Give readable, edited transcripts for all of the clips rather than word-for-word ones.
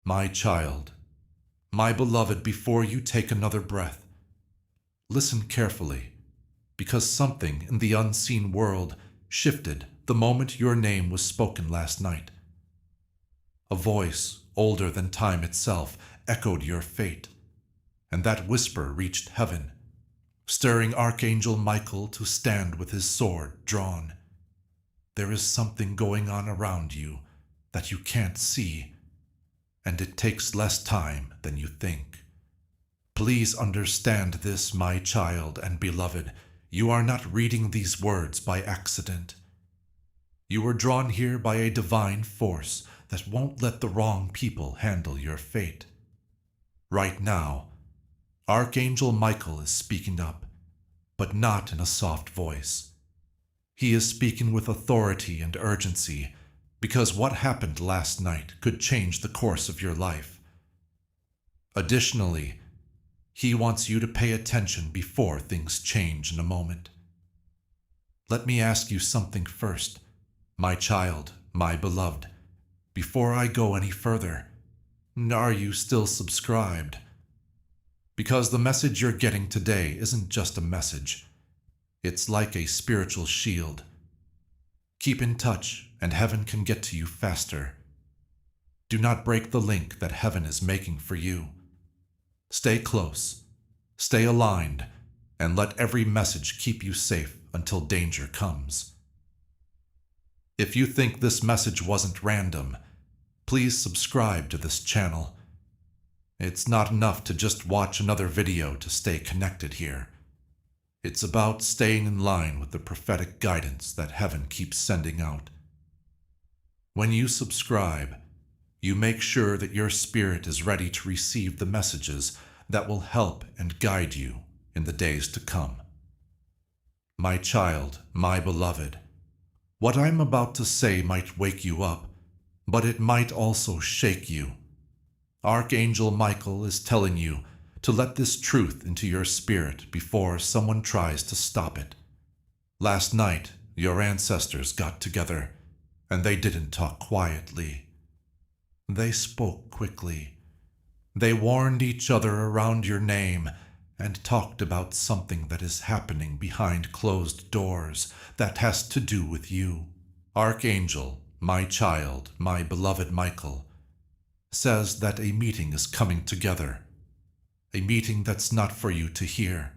My child, my beloved, before you take another breath, listen carefully, because something in the unseen world shifted the moment your name was spoken last night. A voice older than time itself echoed your fate, and that whisper reached heaven, stirring Archangel Michael to stand with his sword drawn. There is something going on around you that you can't see, and it takes less time than you think. Please understand this, my child and beloved. You are not reading these words by accident. You were drawn here by a divine force that won't let the wrong people handle your fate. Right now, Archangel Michael is speaking up, but not in a soft voice. He is speaking with authority and urgency, because what happened last night could change the course of your life. Additionally, he wants you to pay attention before things change in a moment. Let me ask you something first, my child, my beloved. Before I go any further, are you still subscribed? Because the message you're getting today isn't just a message. It's like a spiritual shield. Keep in touch, and heaven can get to you faster. Do not break the link that heaven is making for you. Stay close, stay aligned, and let every message keep you safe until danger comes. If you think this message wasn't random, please subscribe to this channel. It's not enough to just watch another video to stay connected here. It's about staying in line with the prophetic guidance that heaven keeps sending out. When you subscribe, you make sure that your spirit is ready to receive the messages that will help and guide you in the days to come. My child, my beloved, what I'm about to say might wake you up, but it might also shake you. Archangel Michael is telling you to let this truth into your spirit before someone tries to stop it. Last night, your ancestors got together, and they didn't talk quietly. They spoke quickly. They warned each other around your name and talked about something that is happening behind closed doors that has to do with you. Archangel, my child, my beloved Michael, says that a meeting is coming together. A meeting that's not for you to hear.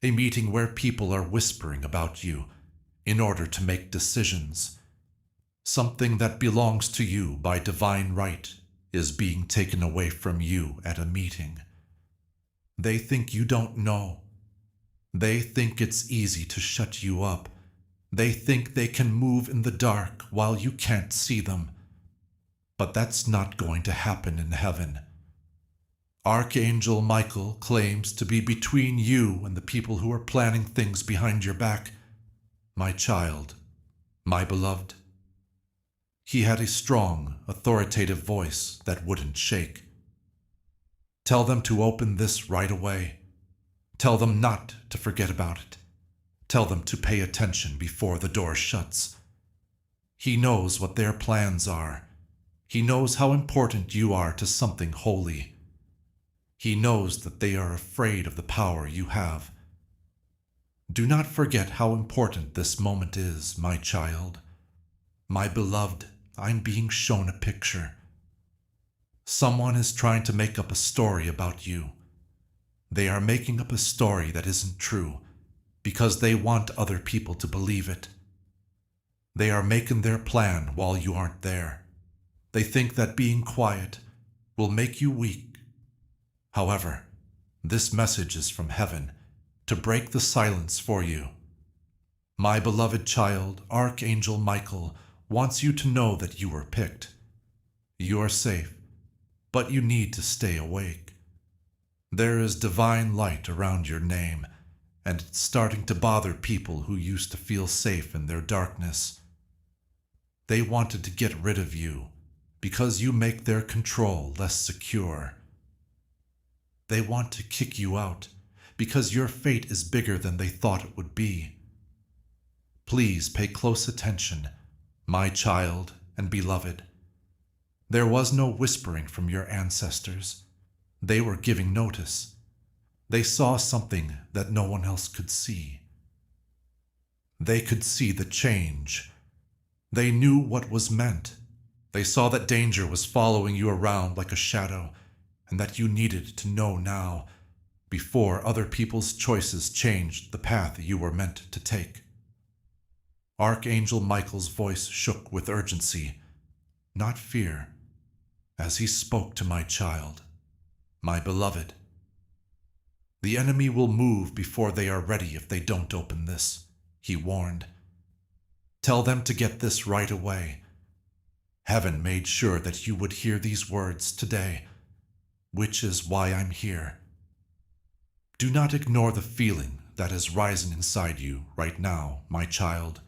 A meeting where people are whispering about you in order to make decisions. Something that belongs to you by divine right is being taken away from you at a meeting. They think you don't know. They think it's easy to shut you up. They think they can move in the dark while you can't see them. But that's not going to happen in heaven. Archangel Michael claims to be between you and the people who are planning things behind your back. My child, my beloved. He had a strong, authoritative voice that wouldn't shake. Tell them to open this right away. Tell them not to forget about it. Tell them to pay attention before the door shuts. He knows what their plans are. He knows how important you are to something holy. He knows that they are afraid of the power you have. Do not forget how important this moment is, my child. My beloved, I'm being shown a picture. Someone is trying to make up a story about you. They are making up a story that isn't true because they want other people to believe it. They are making their plan while you aren't there. They think that being quiet will make you weak. However, this message is from heaven to break the silence for you. My beloved child, Archangel Michael, wants you to know that you were picked. You are safe, but you need to stay awake. There is divine light around your name, and it's starting to bother people who used to feel safe in their darkness. They wanted to get rid of you because you make their control less secure. They want to kick you out because your fate is bigger than they thought it would be. Please pay close attention, my child and beloved. There was no whispering from your ancestors. They were giving notice. They saw something that no one else could see. They could see the change. They knew what was meant. They saw that danger was following you around like a shadow, and that you needed to know now, before other people's choices changed the path you were meant to take. Archangel Michael's voice shook with urgency, not fear, as he spoke to my child, my beloved. The enemy will move before they are ready if they don't open this, he warned. Tell them to get this right away. Heaven made sure that you would hear these words today, which is why I'm here. Do not ignore the feeling that is rising inside you right now, my child,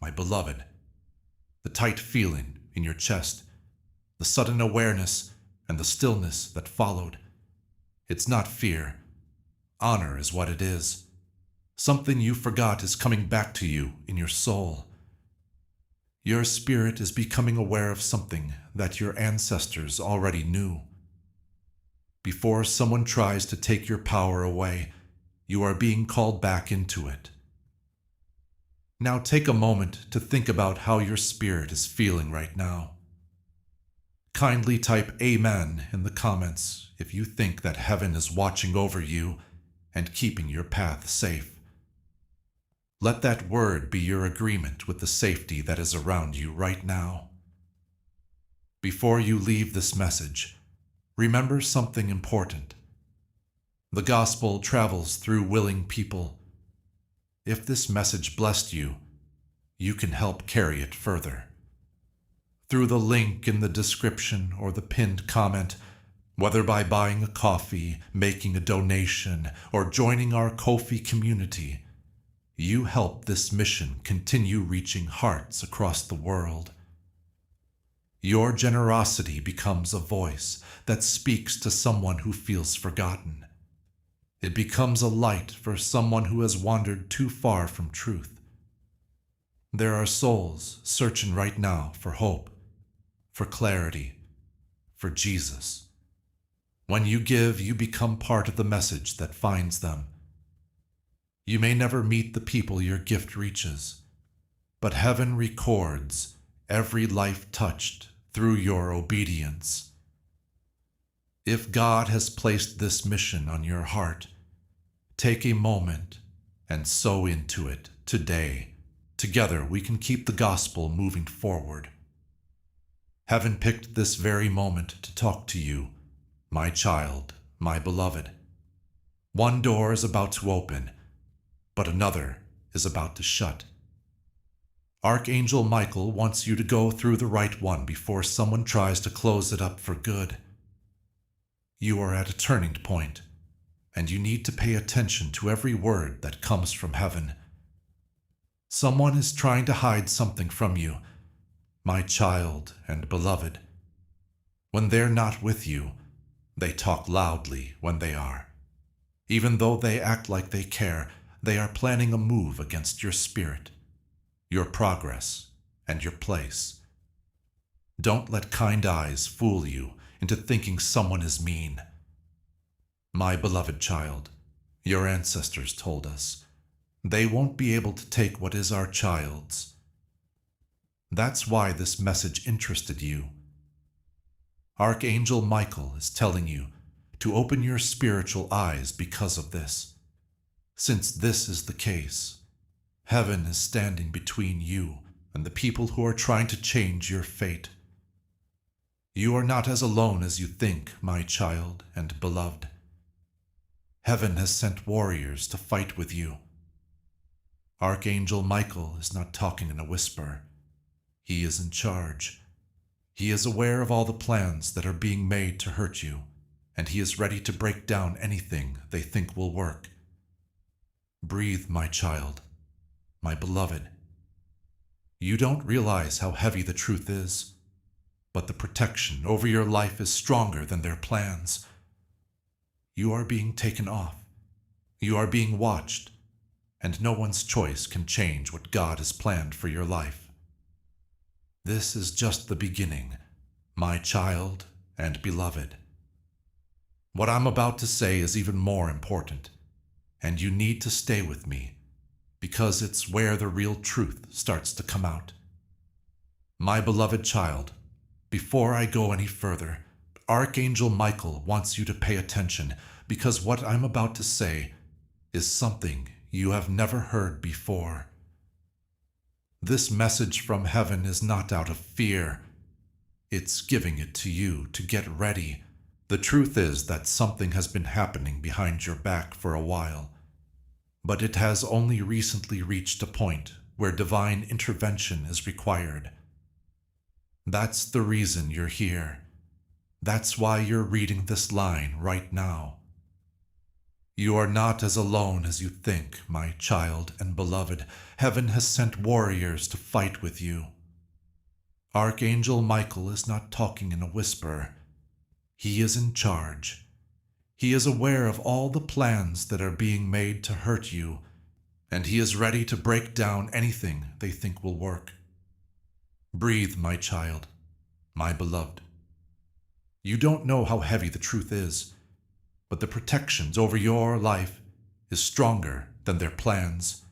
my beloved. The tight feeling in your chest, the sudden awareness and the stillness that followed. It's not fear. Honor is what it is. Something you forgot is coming back to you in your soul. Your spirit is becoming aware of something that your ancestors already knew. Before someone tries to take your power away, you are being called back into it. Now take a moment to think about how your spirit is feeling right now. Kindly type Amen in the comments if you think that heaven is watching over you and keeping your path safe. Let that word be your agreement with the safety that is around you right now. Before you leave this message, remember something important. The gospel travels through willing people. If this message blessed you, you can help carry it further. Through the link in the description or the pinned comment, whether by buying a coffee, making a donation, or joining our Ko-fi community, you help this mission continue reaching hearts across the world. Your generosity becomes a voice that speaks to someone who feels forgotten. It becomes a light for someone who has wandered too far from truth. There are souls searching right now for hope, for clarity, for Jesus. When you give, you become part of the message that finds them. You may never meet the people your gift reaches, but heaven records every life touched through your obedience. If God has placed this mission on your heart, take a moment and sow into it today. Together we can keep the gospel moving forward. Heaven picked this very moment to talk to you, my child, my beloved. One door is about to open, but another is about to shut. Archangel Michael wants you to go through the right one before someone tries to close it up for good. You are at a turning point, and you need to pay attention to every word that comes from heaven. Someone is trying to hide something from you, my child and beloved. When they're not with you, they talk loudly when they are. Even though they act like they care, they are planning a move against your spirit, your progress, and your place. Don't let kind eyes fool you into thinking someone is mean. My beloved child, your ancestors told us, they won't be able to take what is our child's. That's why this message interested you. Archangel Michael is telling you to open your spiritual eyes because of this. Since this is the case, heaven is standing between you and the people who are trying to change your fate. You are not as alone as you think, my child and beloved. Heaven has sent warriors to fight with you. Archangel Michael is not talking in a whisper. He is in charge. He is aware of all the plans that are being made to hurt you, and he is ready to break down anything they think will work. Breathe, my child, my beloved. You don't realize how heavy the truth is, but the protection over your life is stronger than their plans. You are being taken off. You are being watched, and no one's choice can change what God has planned for your life. This is just the beginning. my child and beloved. What I'm about to say is even more important, and you need to stay with me, because it's where the real truth starts to come out. My beloved child, before I go any further, Archangel Michael wants you to pay attention, because what I'm about to say is something you have never heard before. This message from heaven is not out of fear. It's giving it to you to get ready. The truth is that something has been happening behind your back for a while, but it has only recently reached a point where divine intervention is required. That's the reason you're here. That's why you're reading this line right now. You are not as alone as you think, my child and beloved. Heaven has sent warriors to fight with you. Archangel Michael is not talking in a whisper. He is in charge. He is aware of all the plans that are being made to hurt you, and he is ready to break down anything they think will work. Breathe, my child, my beloved. You don't know how heavy the truth is, but the protections over your life is stronger than their plans.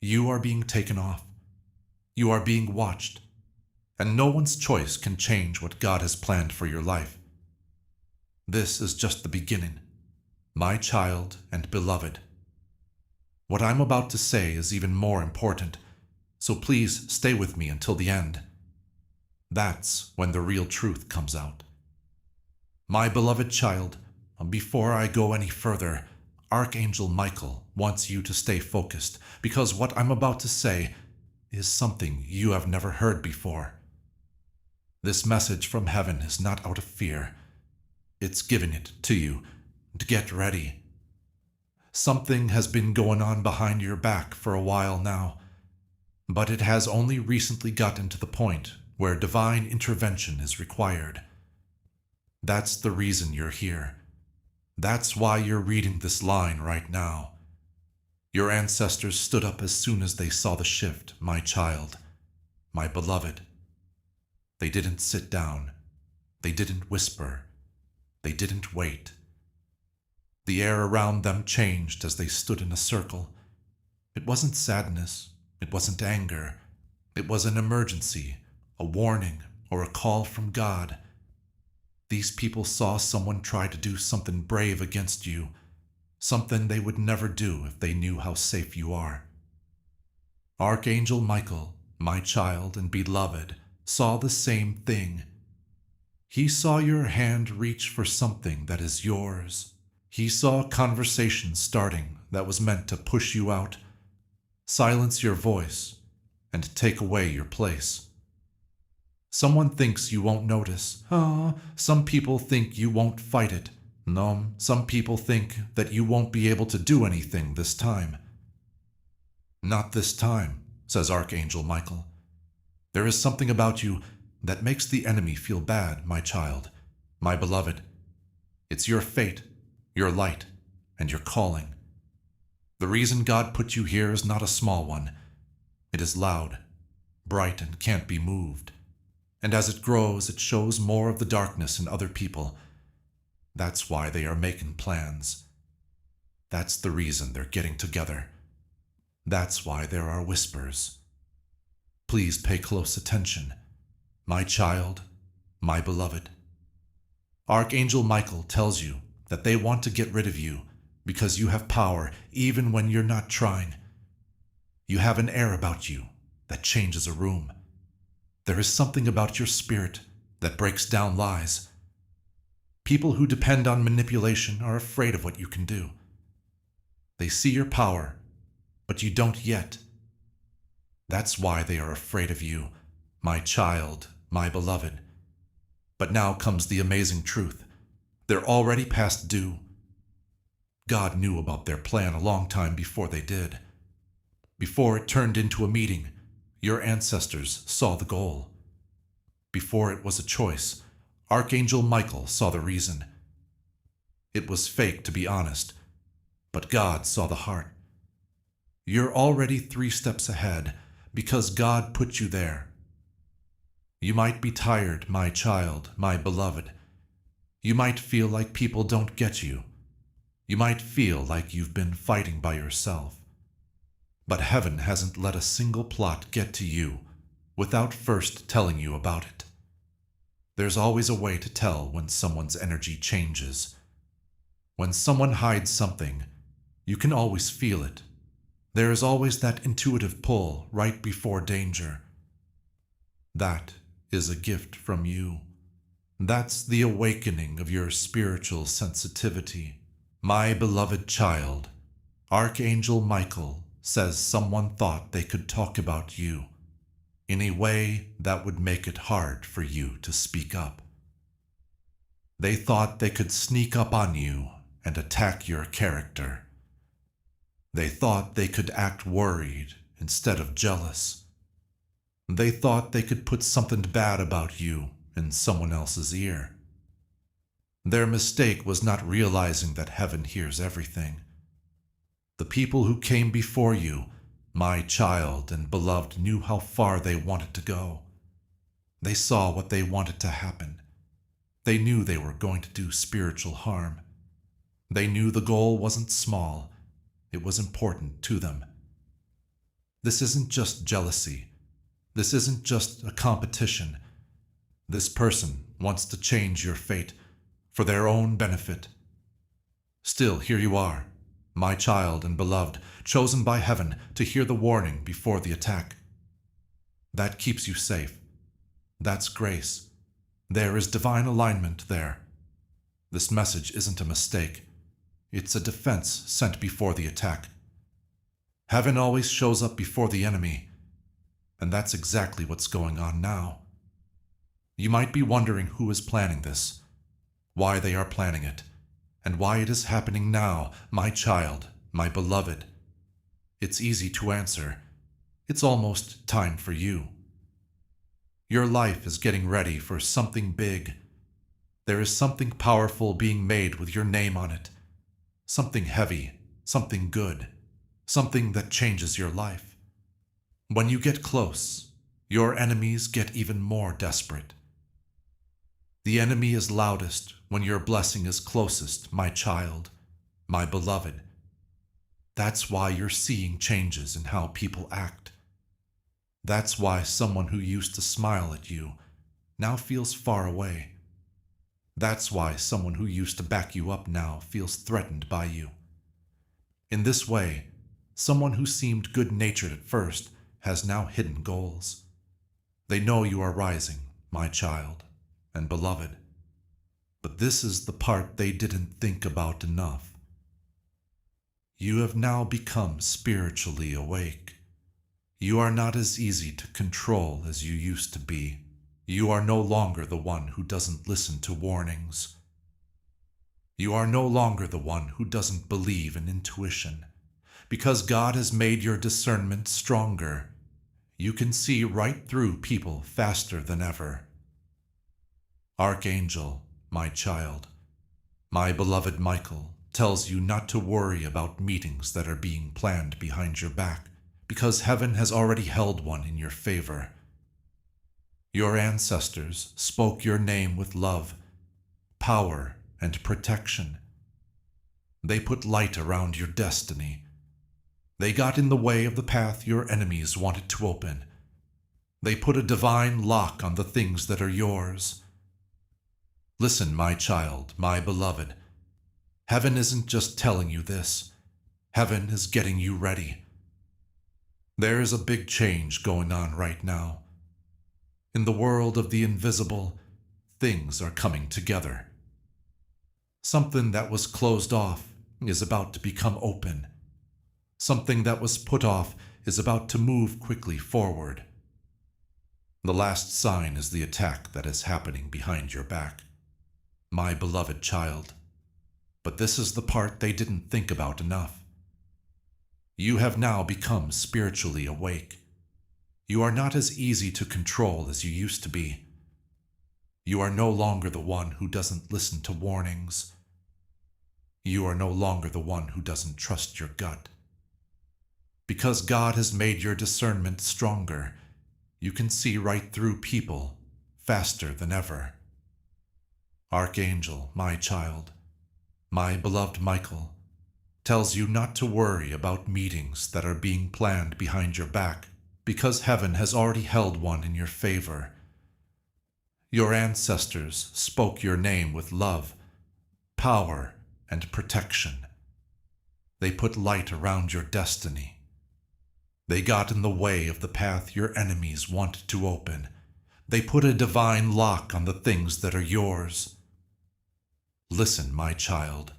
You are being taken off. You are being watched, and no one's choice can change what God has planned for your life. This is just the beginning, my child and beloved. What I'm about to say is even more important, so please stay with me until the end. That's when the real truth comes out. My beloved child, before I go any further, Archangel Michael wants you to stay focused, because what I'm about to say is something you have never heard before. This message from heaven is not out of fear. It's giving it to you to get ready. Something has been going on behind your back for a while now, but it has only recently gotten to the point where divine intervention is required. That's the reason you're here. That's why you're reading this line right now. Your ancestors stood up as soon as they saw the shift, my child, my beloved. They didn't sit down. They didn't whisper. They didn't wait. The air around them changed as they stood in a circle. It wasn't sadness. It wasn't anger. It was an emergency, a warning, or a call from God. These people saw someone try to do something brave against you, something they would never do if they knew how safe you are. Archangel Michael, my child and beloved, saw the same thing. He saw your hand reach for something that is yours. He saw a conversation starting that was meant to push you out, silence your voice, and take away your place. Someone thinks you won't notice. Some people think you won't fight it. No, some people think that you won't be able to do anything this time. Not this time, says Archangel Michael. There is something about you that makes the enemy feel bad, my child, my beloved. It's your fate, your light, and your calling. The reason God put you here is not a small one. It is loud, bright, and can't be moved. And as it grows, it shows more of the darkness in other people. That's why they are making plans. That's the reason they're getting together. That's why there are whispers. Please pay close attention, my child, my beloved. Archangel Michael tells you that they want to get rid of you because you have power even when you're not trying. You have an air about you that changes a room. There is something about your spirit that breaks down lies. People who depend on manipulation are afraid of what you can do. They see your power, but you don't yet. That's why they are afraid of you, my child, my beloved. But now comes the amazing truth. They're already past due. God knew about their plan a long time before they did. Before it turned into a meeting, your ancestors saw the goal. Before it was a choice, Archangel Michael saw the reason. It was fake, to be honest, but God saw the heart. You're already 3 steps ahead because God put you there. You might be tired, my child, my beloved. You might feel like people don't get you. You might feel like you've been fighting by yourself. But heaven hasn't let a single plot get to you without first telling you about it. There's always a way to tell when someone's energy changes. When someone hides something, you can always feel it. There is always that intuitive pull right before danger. That is a gift from you. That's the awakening of your spiritual sensitivity. My beloved child, Archangel Michael says someone thought they could talk about you in a way that would make it hard for you to speak up. They thought they could sneak up on you and attack your character. They thought they could act worried instead of jealous. They thought they could put something bad about you in someone else's ear. Their mistake was not realizing that heaven hears everything. The people who came before you, my child and beloved, knew how far they wanted to go. They saw what they wanted to happen. They knew they were going to do spiritual harm. They knew the goal wasn't small. It was important to them. This isn't just jealousy. This isn't just a competition. This person wants to change your fate for their own benefit. Still, here you are, my child and beloved, chosen by heaven to hear the warning before the attack. That keeps you safe. That's grace. There is divine alignment there. This message isn't a mistake. It's a defense sent before the attack. Heaven always shows up before the enemy, and that's exactly what's going on now. You might be wondering who is planning this, why they are planning it, and why it is happening now, my child, my beloved. It's easy to answer. It's almost time for you. Your life is getting ready for something big. There is something powerful being made with your name on it. Something heavy, something good, something that changes your life. When you get close, your enemies get even more desperate. The enemy is loudest when your blessing is closest, my child, my beloved. That's why you're seeing changes in how people act. That's why someone who used to smile at you now feels far away. That's why someone who used to back you up now feels threatened by you. In this way, someone who seemed good-natured at first has now hidden goals. They know you are rising, my child and beloved. But this is the part they didn't think about enough. You have now become spiritually awake. You are not as easy to control as you used to be. You are no longer the one who doesn't listen to warnings. You are no longer the one who doesn't believe in intuition. Because God has made your discernment stronger, you can see right through people faster than ever. Archangel, my child, my beloved Michael, tells you not to worry about meetings that are being planned behind your back, because heaven has already held one in your favor. Your ancestors spoke your name with love, power, and protection. They put light around your destiny. They got in the way of the path your enemies wanted to open. They put a divine lock on the things that are yours. Listen, my child, my beloved. Heaven isn't just telling you this. Heaven is getting you ready. There is a big change going on right now. In the world of the invisible, things are coming together. Something that was closed off is about to become open. Something that was put off is about to move quickly forward. The last sign is the attack that is happening behind your back, my beloved child. But this is the part they didn't think about enough. You have now become spiritually awake. You are not as easy to control as you used to be. You are no longer the one who doesn't listen to warnings. You are no longer the one who doesn't trust your gut. Because God has made your discernment stronger, you can see right through people faster than ever. Archangel, my child, my beloved Michael, tells you not to worry about meetings that are being planned behind your back, because heaven has already held one in your favor. Your ancestors spoke your name with love, power, and protection. They put light around your destiny. They got in the way of the path your enemies want to open. They put a divine lock on the things that are yours. Listen, my child,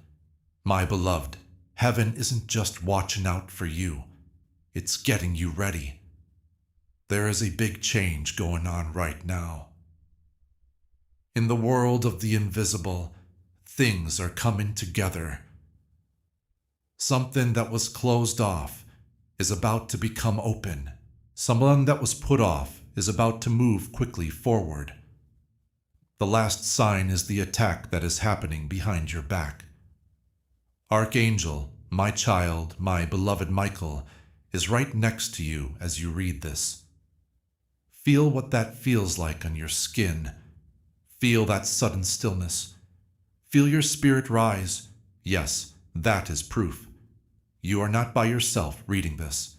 my beloved, heaven isn't just watching out for you. It's getting you ready. There is a big change going on right now. In the world of the invisible, things are coming together. Something that was closed off is about to become open. Someone that was put off is about to move quickly forward. The last sign is the attack that is happening behind your back. Archangel, my child, my beloved Michael, is right next to you as you read this. Feel what that feels like on your skin. Feel that sudden stillness. Feel your spirit rise. Yes, that is proof. You are not by yourself reading this.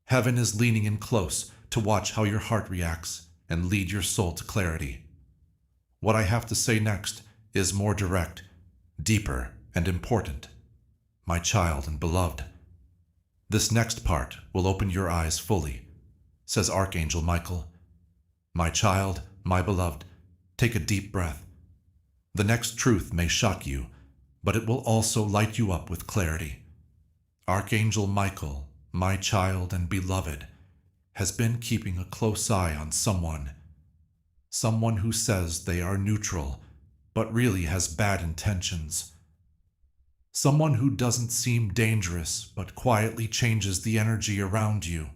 Heaven is leaning in close to watch how your heart reacts and lead your soul to clarity. What I have to say next is more direct, deeper, and important. My child and beloved, this next part will open your eyes fully, says Archangel Michael. My child, my beloved, take a deep breath. The next truth may shock you, but it will also light you up with clarity. Archangel Michael, my child and beloved, has been keeping a close eye on someone who says they are neutral, but really has bad intentions. Someone who doesn't seem dangerous, but quietly changes the energy around you.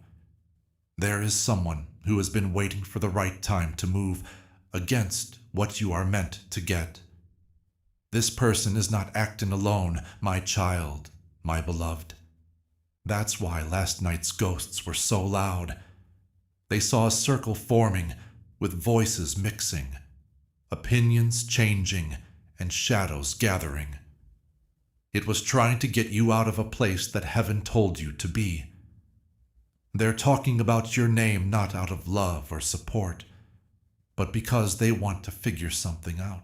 There is someone who has been waiting for the right time to move against what you are meant to get. This person is not acting alone, my child, my beloved. That's why last night's ghosts were so loud. They saw a circle forming, with voices mixing, opinions changing, and shadows gathering. It was trying to get you out of a place that heaven told you to be. They're talking about your name not out of love or support, but because they want to figure something out.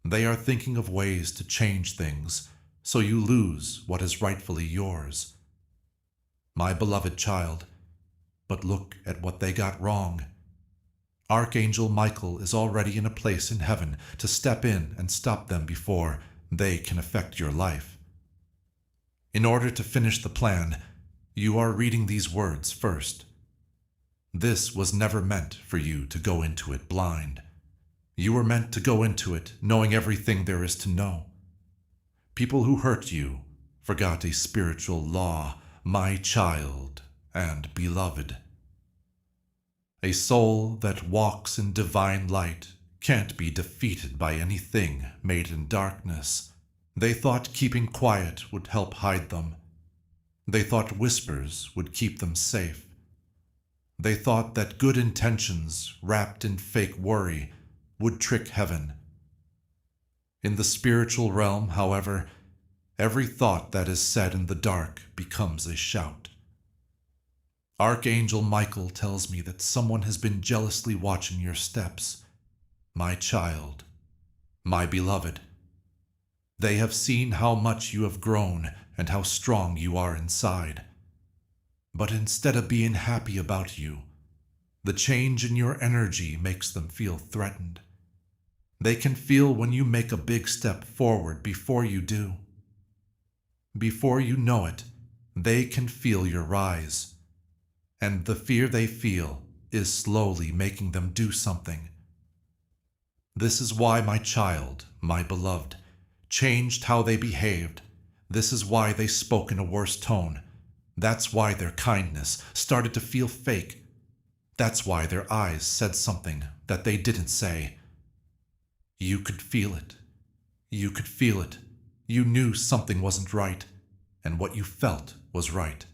They are thinking of ways to change things so you lose what is rightfully yours. My beloved child, but look at what they got wrong. Archangel Michael is already in a place in heaven to step in and stop them before they can affect your life. In order to finish the plan, you are reading these words first. This was never meant for you to go into it blind. You were meant to go into it knowing everything there is to know. People who hurt you forgot a spiritual law, my child and beloved. A soul that walks in divine light can't be defeated by anything made in darkness. They thought keeping quiet would help hide them. They thought whispers would keep them safe. They thought that good intentions wrapped in fake worry would trick heaven. In the spiritual realm, however, every thought that is said in the dark becomes a shout. Archangel Michael tells me that someone has been jealously watching your steps. My child, my beloved. They have seen how much you have grown and how strong you are inside. But instead of being happy about you, the change in your energy makes them feel threatened. They can feel when you make a big step forward before you do. Before you know it, they can feel your rise. And the fear they feel is slowly making them do something. This is why my child, my beloved, changed how they behaved. This is why they spoke in a worse tone. That's why their kindness started to feel fake. That's why their eyes said something that they didn't say. You could feel it. You could feel it. You knew something wasn't right, and what you felt was right.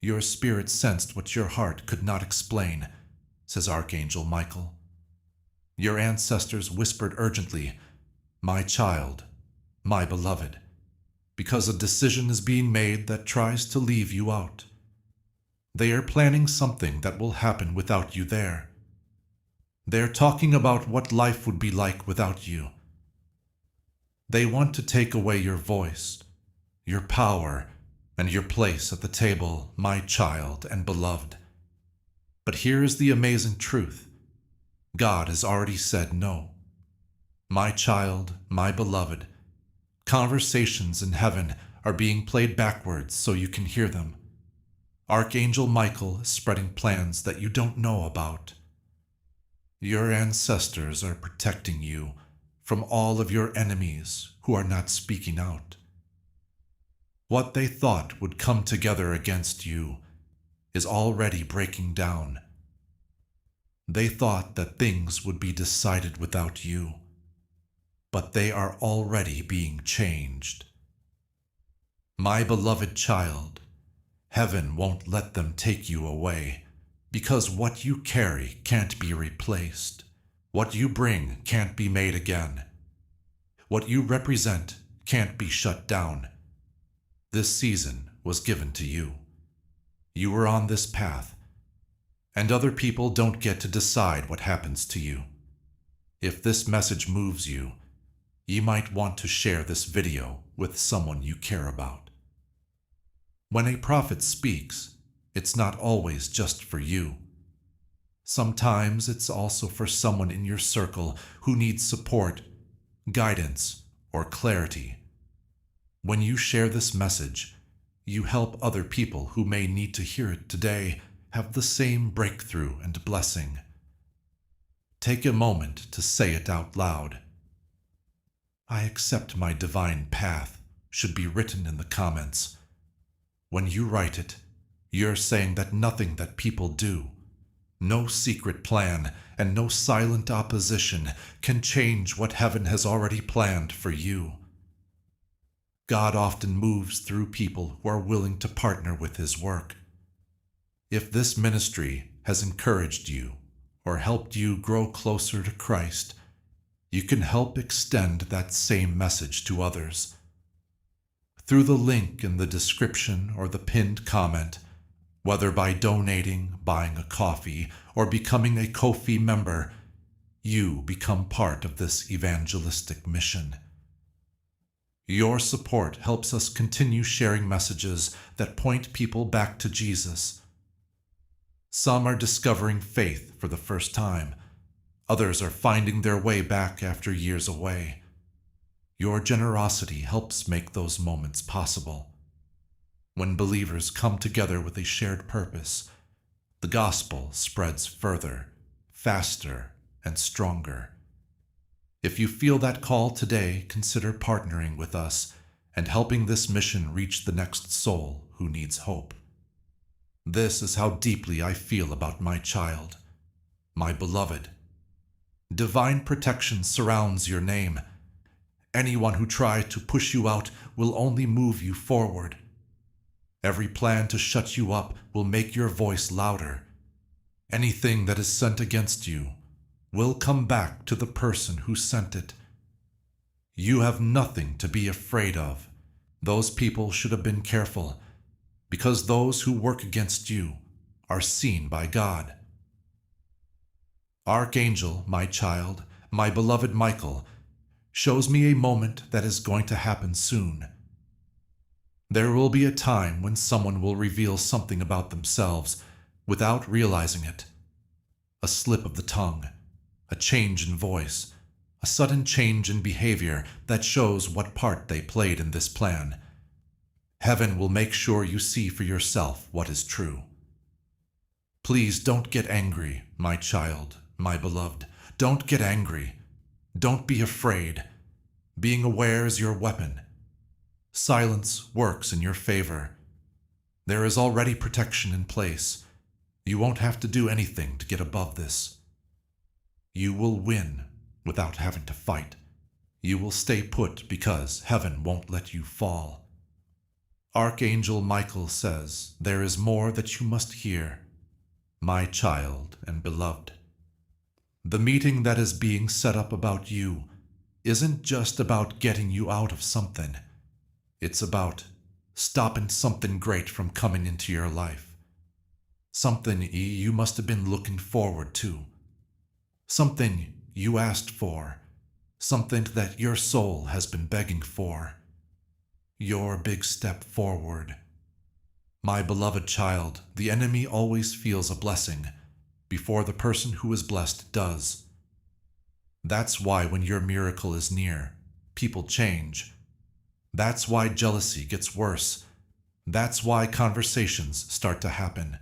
Your spirit sensed what your heart could not explain, says Archangel Michael. Your ancestors whispered urgently, "My child, my beloved," because a decision is being made that tries to leave you out. They are planning something that will happen without you there. They're talking about what life would be like without you. They want to take away your voice, your power, and your place at the table, my child and beloved. But here is the amazing truth. God has already said no. My child, my beloved, conversations in heaven are being played backwards so you can hear them. Archangel Michael is spreading plans that you don't know about. Your ancestors are protecting you from all of your enemies who are not speaking out. What they thought would come together against you is already breaking down. They thought that things would be decided without you, but they are already being changed. My beloved child, heaven won't let them take you away, because what you carry can't be replaced. What you bring can't be made again. What you represent can't be shut down. This season was given to you. You were on this path, and other people don't get to decide what happens to you. If this message moves you, you might want to share this video with someone you care about. When a prophet speaks, it's not always just for you. Sometimes it's also for someone in your circle who needs support, guidance, or clarity. When you share this message, you help other people who may need to hear it today have the same breakthrough and blessing. Take a moment to say it out loud. I accept my divine path should be written in the comments. When you write it, you're saying that nothing that people do, no secret plan, and no silent opposition can change what heaven has already planned for you. God often moves through people who are willing to partner with His work. If this ministry has encouraged you or helped you grow closer to Christ, you can help extend that same message to others. Through the link in the description or the pinned comment, whether by donating, buying a coffee, or becoming a Ko-fi member, you become part of this evangelistic mission. Your support helps us continue sharing messages that point people back to Jesus. Some are discovering faith for the first time. Others are finding their way back after years away. Your generosity helps make those moments possible. When believers come together with a shared purpose, the gospel spreads further, faster, and stronger. If you feel that call today, consider partnering with us and helping this mission reach the next soul who needs hope. This is how deeply I feel about my child, my beloved. Divine protection surrounds your name. Anyone who tries to push you out will only move you forward. Every plan to shut you up will make your voice louder. Anything that is sent against you will come back to the person who sent it. You have nothing to be afraid of. Those people should have been careful, because those who work against you are seen by God. Archangel, my child, my beloved Michael, shows me a moment that is going to happen soon. There will be a time when someone will reveal something about themselves without realizing it. A slip of the tongue, a change in voice, a sudden change in behavior that shows what part they played in this plan. Heaven will make sure you see for yourself what is true. Please don't get angry, my child, my beloved. Don't get angry. Don't be afraid. Being aware is your weapon. Silence works in your favor. There is already protection in place. You won't have to do anything to get above this. You will win without having to fight. You will stay put because heaven won't let you fall. Archangel Michael says there is more that you must hear. my child and beloved. The meeting that is being set up about you isn't just about getting you out of something. It's about stopping something great from coming into your life. Something you must have been looking forward to. Something you asked for. Something that your soul has been begging for. Your big step forward. My beloved child, the enemy always feels a blessing before the person who is blessed does. That's why when your miracle is near, people change. That's why jealousy gets worse. That's why conversations start to happen.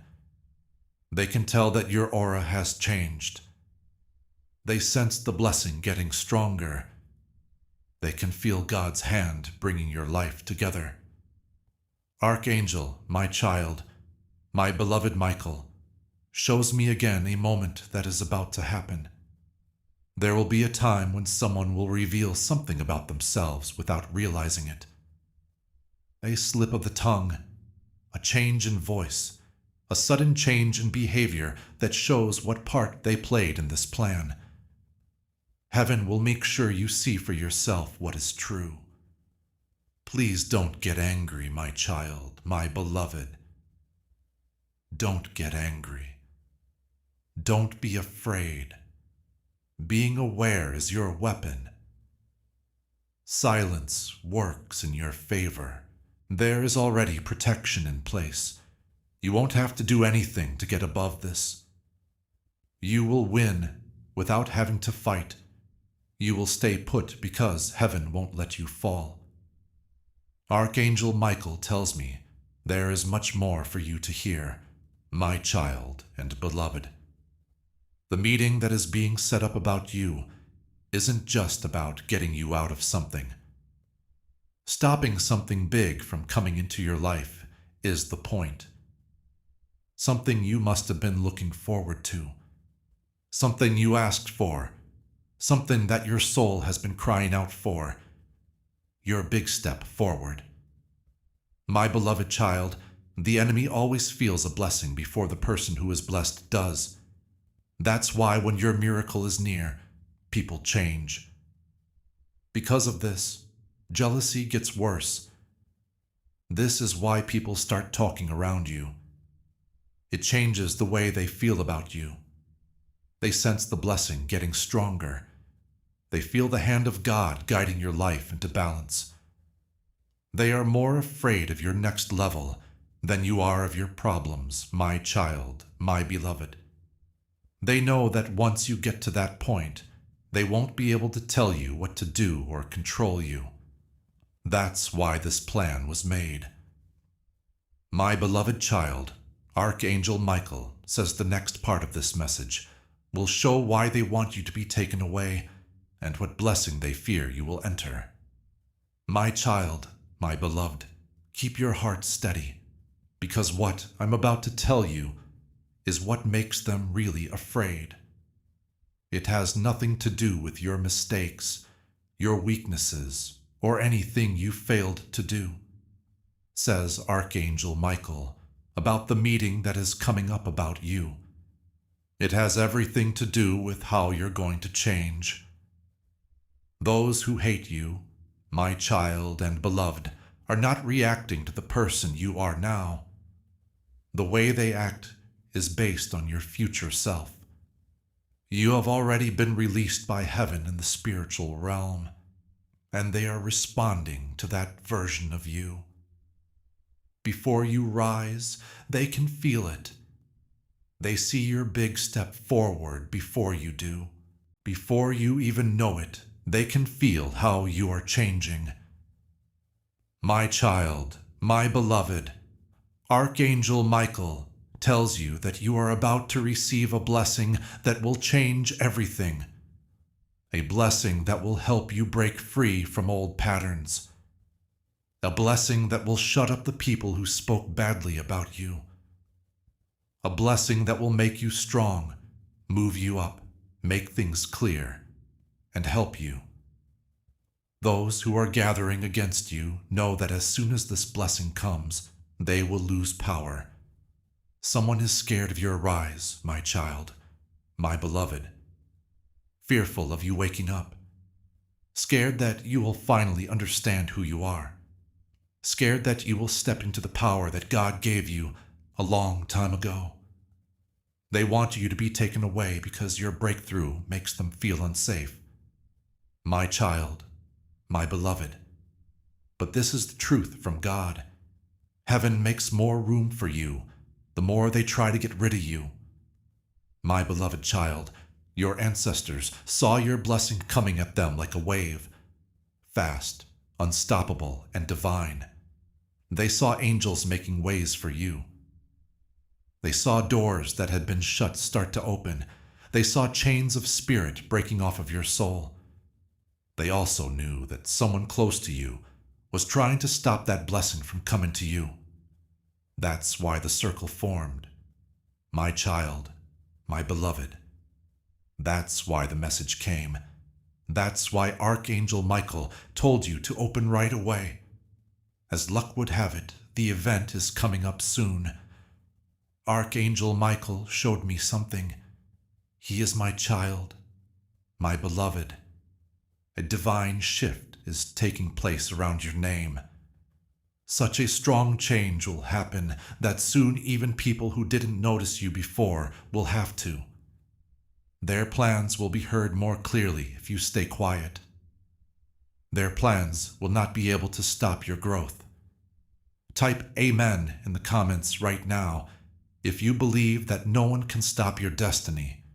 They can tell that your aura has changed. They sense the blessing getting stronger. They can feel God's hand bringing your life together. Archangel, my child, my beloved Michael, shows me again a moment that is about to happen. There will be a time when someone will reveal something about themselves without realizing it. A slip of the tongue, a change in voice, a sudden change in behavior that shows what part they played in this plan. Heaven will make sure you see for yourself what is true. Please don't get angry, my child, my beloved. Don't get angry. Don't be afraid. Being aware is your weapon. Silence works in your favor. There is already protection in place. You won't have to do anything to get above this. You will win without having to fight. You will stay put because heaven won't let you fall. Archangel Michael tells me there is much more for you to hear, my child and beloved. The meeting that is being set up about you isn't just about getting you out of something. Stopping something big from coming into your life is the point. Something you must have been looking forward to. Something you asked for. Something that your soul has been crying out for. Your big step forward. My beloved child, the enemy always feels a blessing before the person who is blessed does. That's why when your miracle is near, people change. Because of this, jealousy gets worse. This is why people start talking around you. It changes the way they feel about you. They sense the blessing getting stronger. They feel the hand of God guiding your life into balance. They are more afraid of your next level than you are of your problems, my child, my beloved. They know that once you get to that point, they won't be able to tell you what to do or control you. That's why this plan was made. My beloved child, Archangel Michael, says the next part of this message will show why they want you to be taken away and what blessing they fear you will enter. My child, my beloved, keep your heart steady, because what I'm about to tell you is what makes them really afraid. It has nothing to do with your mistakes, your weaknesses, or anything you failed to do, says Archangel Michael about the meeting that is coming up about you. It has everything to do with how you're going to change. Those who hate you, my child and beloved, are not reacting to the person you are now. The way they act is based on your future self. You have already been released by heaven in the spiritual realm, and they are responding to that version of you. Before you rise, they can feel it. They see your big step forward before you do. Before you even know it, they can feel how you are changing. My child, my beloved, Archangel Michael tells you that you are about to receive a blessing that will change everything. A blessing that will help you break free from old patterns. A blessing that will shut up the people who spoke badly about you. A blessing that will make you strong, move you up, make things clear, and help you. Those who are gathering against you know that as soon as this blessing comes, they will lose power. Someone is scared of your rise, my child, my beloved, fearful of you waking up, scared that you will finally understand who you are, scared that you will step into the power that God gave you a long time ago. They want you to be taken away because your breakthrough makes them feel unsafe. My child, my beloved, but this is the truth from God. Heaven makes more room for you the more they try to get rid of you. My beloved child, your ancestors saw your blessing coming at them like a wave, fast, unstoppable, and divine. They saw angels making ways for you. They saw doors that had been shut start to open. They saw chains of spirit breaking off of your soul. They also knew that someone close to you was trying to stop that blessing from coming to you. That's why the circle formed. My child, my beloved. That's why the message came. That's why Archangel Michael told you to open right away. As luck would have it, the event is coming up soon. Archangel Michael showed me something. He is my child, my beloved. A divine shift is taking place around your name. Such a strong change will happen that soon even people who didn't notice you before will have to. Their plans will be heard more clearly if you stay quiet. Their plans will not be able to stop your growth. Type Amen in the comments right now if you believe that no one can stop your destiny.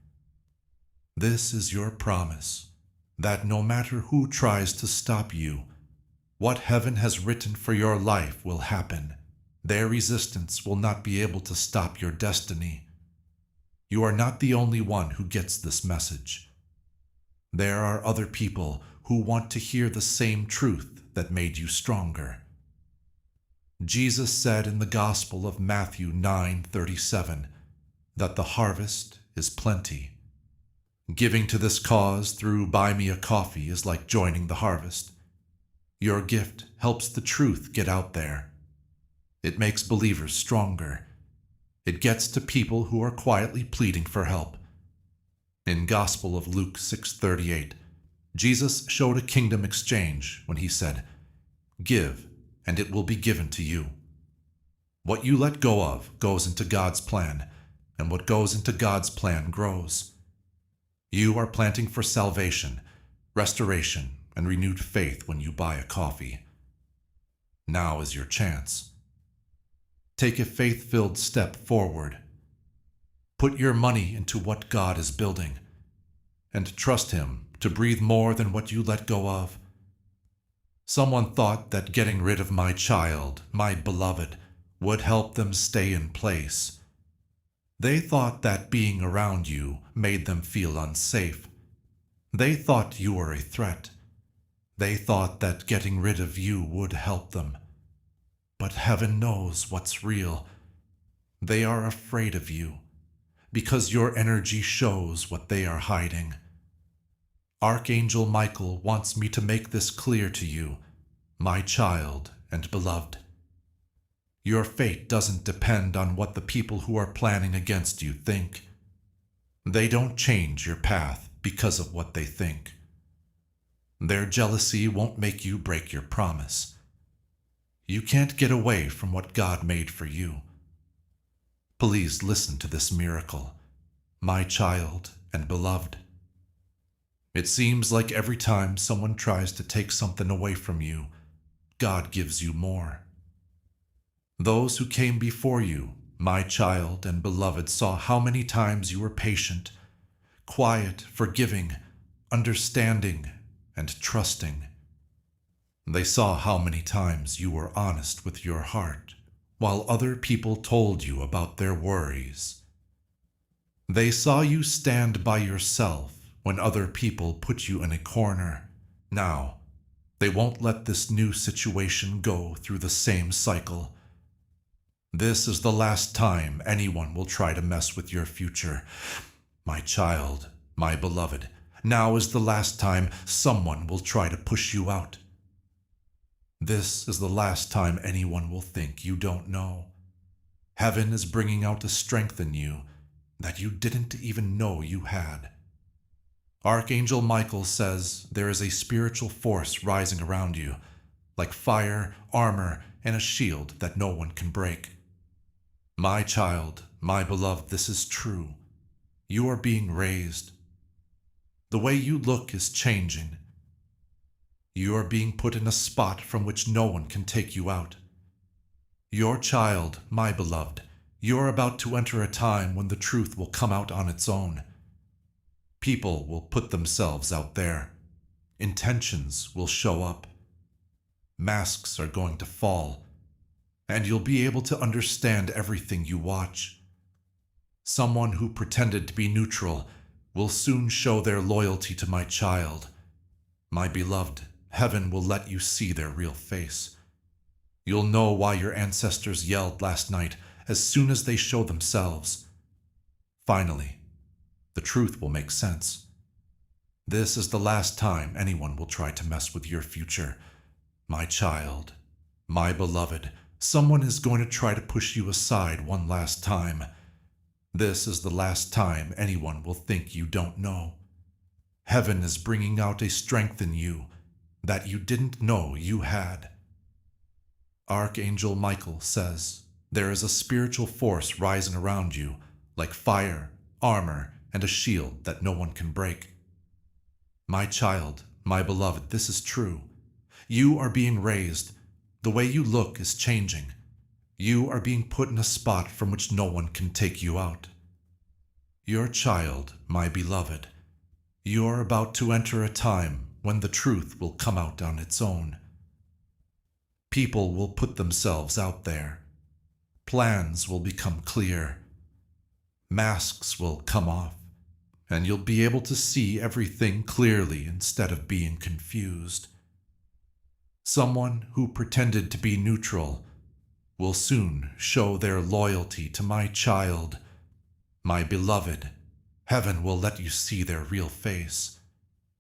This is your promise, that no matter who tries to stop you, what heaven has written for your life will happen. Their resistance will not be able to stop your destiny. You are not the only one who gets this message. There are other people who want to hear the same truth that made you stronger. Jesus said in the Gospel of Matthew 9:37 that the harvest is plenty. Giving to this cause through Buy Me a Coffee is like joining the harvest. Your gift helps the truth get out there. It makes believers stronger. It gets to people who are quietly pleading for help. In Gospel of Luke 6:38, Jesus showed a kingdom exchange when he said, "Give, and it will be given to you." What you let go of goes into God's plan, and what goes into God's plan grows. You are planting for salvation, restoration, and renewed faith when you buy a coffee. Now is your chance. Take a faith-filled step forward. Put your money into what God is building, and trust Him to breathe more than what you let go of. Someone thought that getting rid of my child, my beloved, would help them stay in place. They thought that being around you made them feel unsafe. They thought you were a threat. They thought that getting rid of you would help them. But heaven knows what's real. They are afraid of you, because your energy shows what they are hiding. Archangel Michael wants me to make this clear to you, my child and beloved. Your fate doesn't depend on what the people who are planning against you think. They don't change your path because of what they think. Their jealousy won't make you break your promise. You can't get away from what God made for you. Please listen to this miracle, my child and beloved. It seems like every time someone tries to take something away from you, God gives you more. Those who came before you, my child and beloved, saw how many times you were patient, quiet, forgiving, understanding, and trusting. They saw how many times you were honest with your heart, while other people told you about their worries. They saw you stand by yourself when other people put you in a corner. Now, they won't let this new situation go through the same cycle. This is the last time anyone will try to mess with your future. My child, my beloved, now is the last time someone will try to push you out. This is the last time anyone will think you don't know. Heaven is bringing out a strength in you that you didn't even know you had. Archangel Michael says there is a spiritual force rising around you, like fire, armor, and a shield that no one can break. My child, my beloved, this is true. You are being raised. The way you look is changing. You are being put in a spot from which no one can take you out. Your child, my beloved, you are about to enter a time when the truth will come out on its own. People will put themselves out there. Intentions will show up. Masks are going to fall, and you'll be able to understand everything you watch. Someone who pretended to be neutral will soon show their loyalty to my child. My beloved, heaven will let you see their real face. You'll know why your ancestors yelled last night as soon as they show themselves. Finally, the truth will make sense. This is the last time anyone will try to mess with your future. My child, my beloved, someone is going to try to push you aside one last time. This is the last time anyone will think you don't know. Heaven is bringing out a strength in you that you didn't know you had. Archangel Michael says there is a spiritual force rising around you, like fire, armor, and a shield that no one can break. My child, my beloved, this is true. You are being raised. The way you look is changing. You are being put in a spot from which no one can take you out. Your child, my beloved, you are about to enter a time when the truth will come out on its own. People will put themselves out there. Plans will become clear. Masks will come off, and you'll be able to see everything clearly instead of being confused. Someone who pretended to be neutral will soon show their loyalty to my child, my beloved. Heaven will let you see their real face.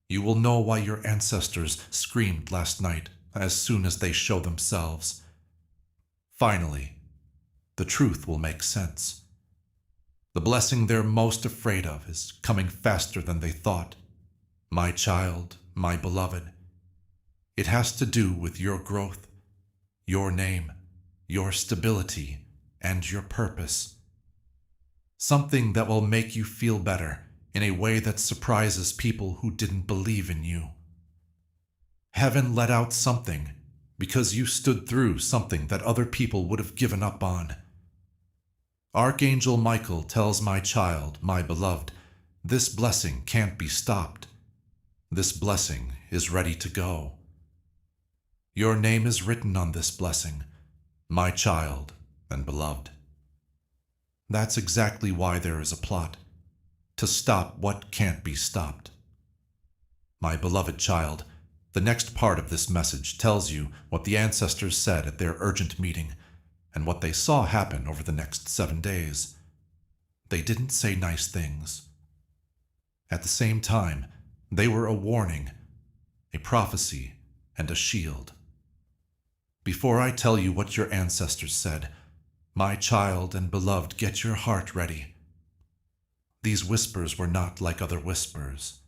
You will know why your ancestors screamed last night as soon as they show themselves. Finally, the truth will make sense. The blessing they're most afraid of is coming faster than they thought. My child, my beloved, it has to do with your growth, your name, your stability, and your purpose. Something that will make you feel better in a way that surprises people who didn't believe in you. Heaven let out something because you stood through something that other people would have given up on. Archangel Michael tells my child, my beloved, this blessing can't be stopped. This blessing is ready to go. Your name is written on this blessing, my child and beloved. That's exactly why there is a plot, to stop what can't be stopped. My beloved child, the next part of this message tells you what the ancestors said at their urgent meeting and what they saw happen over the next 7 days. They didn't say nice things. At the same time, they were a warning, a prophecy, and a shield. Before I tell you what your ancestors said, my child and beloved, get your heart ready. These whispers were not like other whispers.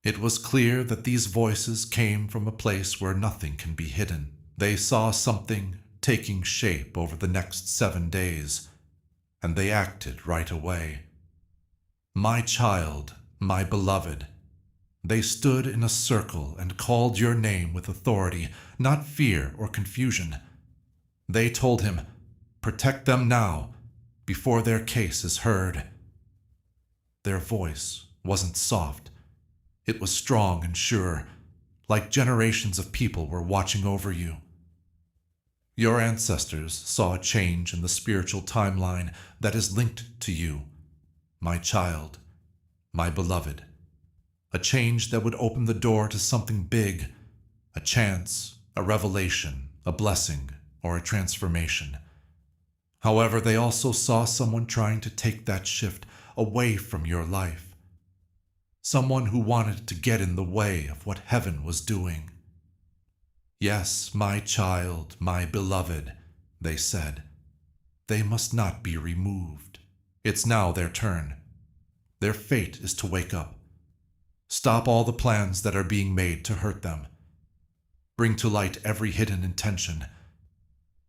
It was clear that these voices came from a place where nothing can be hidden. They saw something taking shape over the next 7 days, and they acted right away. My child, my beloved, they stood in a circle and called your name with authority, not fear or confusion. They told him, protect them now, before their case is heard. Their voice wasn't soft. It was strong and sure, like generations of people were watching over you. Your ancestors saw a change in the spiritual timeline that is linked to you, my child, my beloved. A change that would open the door to something big, a chance, a revelation, a blessing, or a transformation. However, they also saw someone trying to take that shift away from your life. Someone who wanted to get in the way of what heaven was doing. Yes, my child, my beloved, they said. They must not be removed. It's now their turn. Their fate is to wake up. Stop all the plans that are being made to hurt them. Bring to light every hidden intention.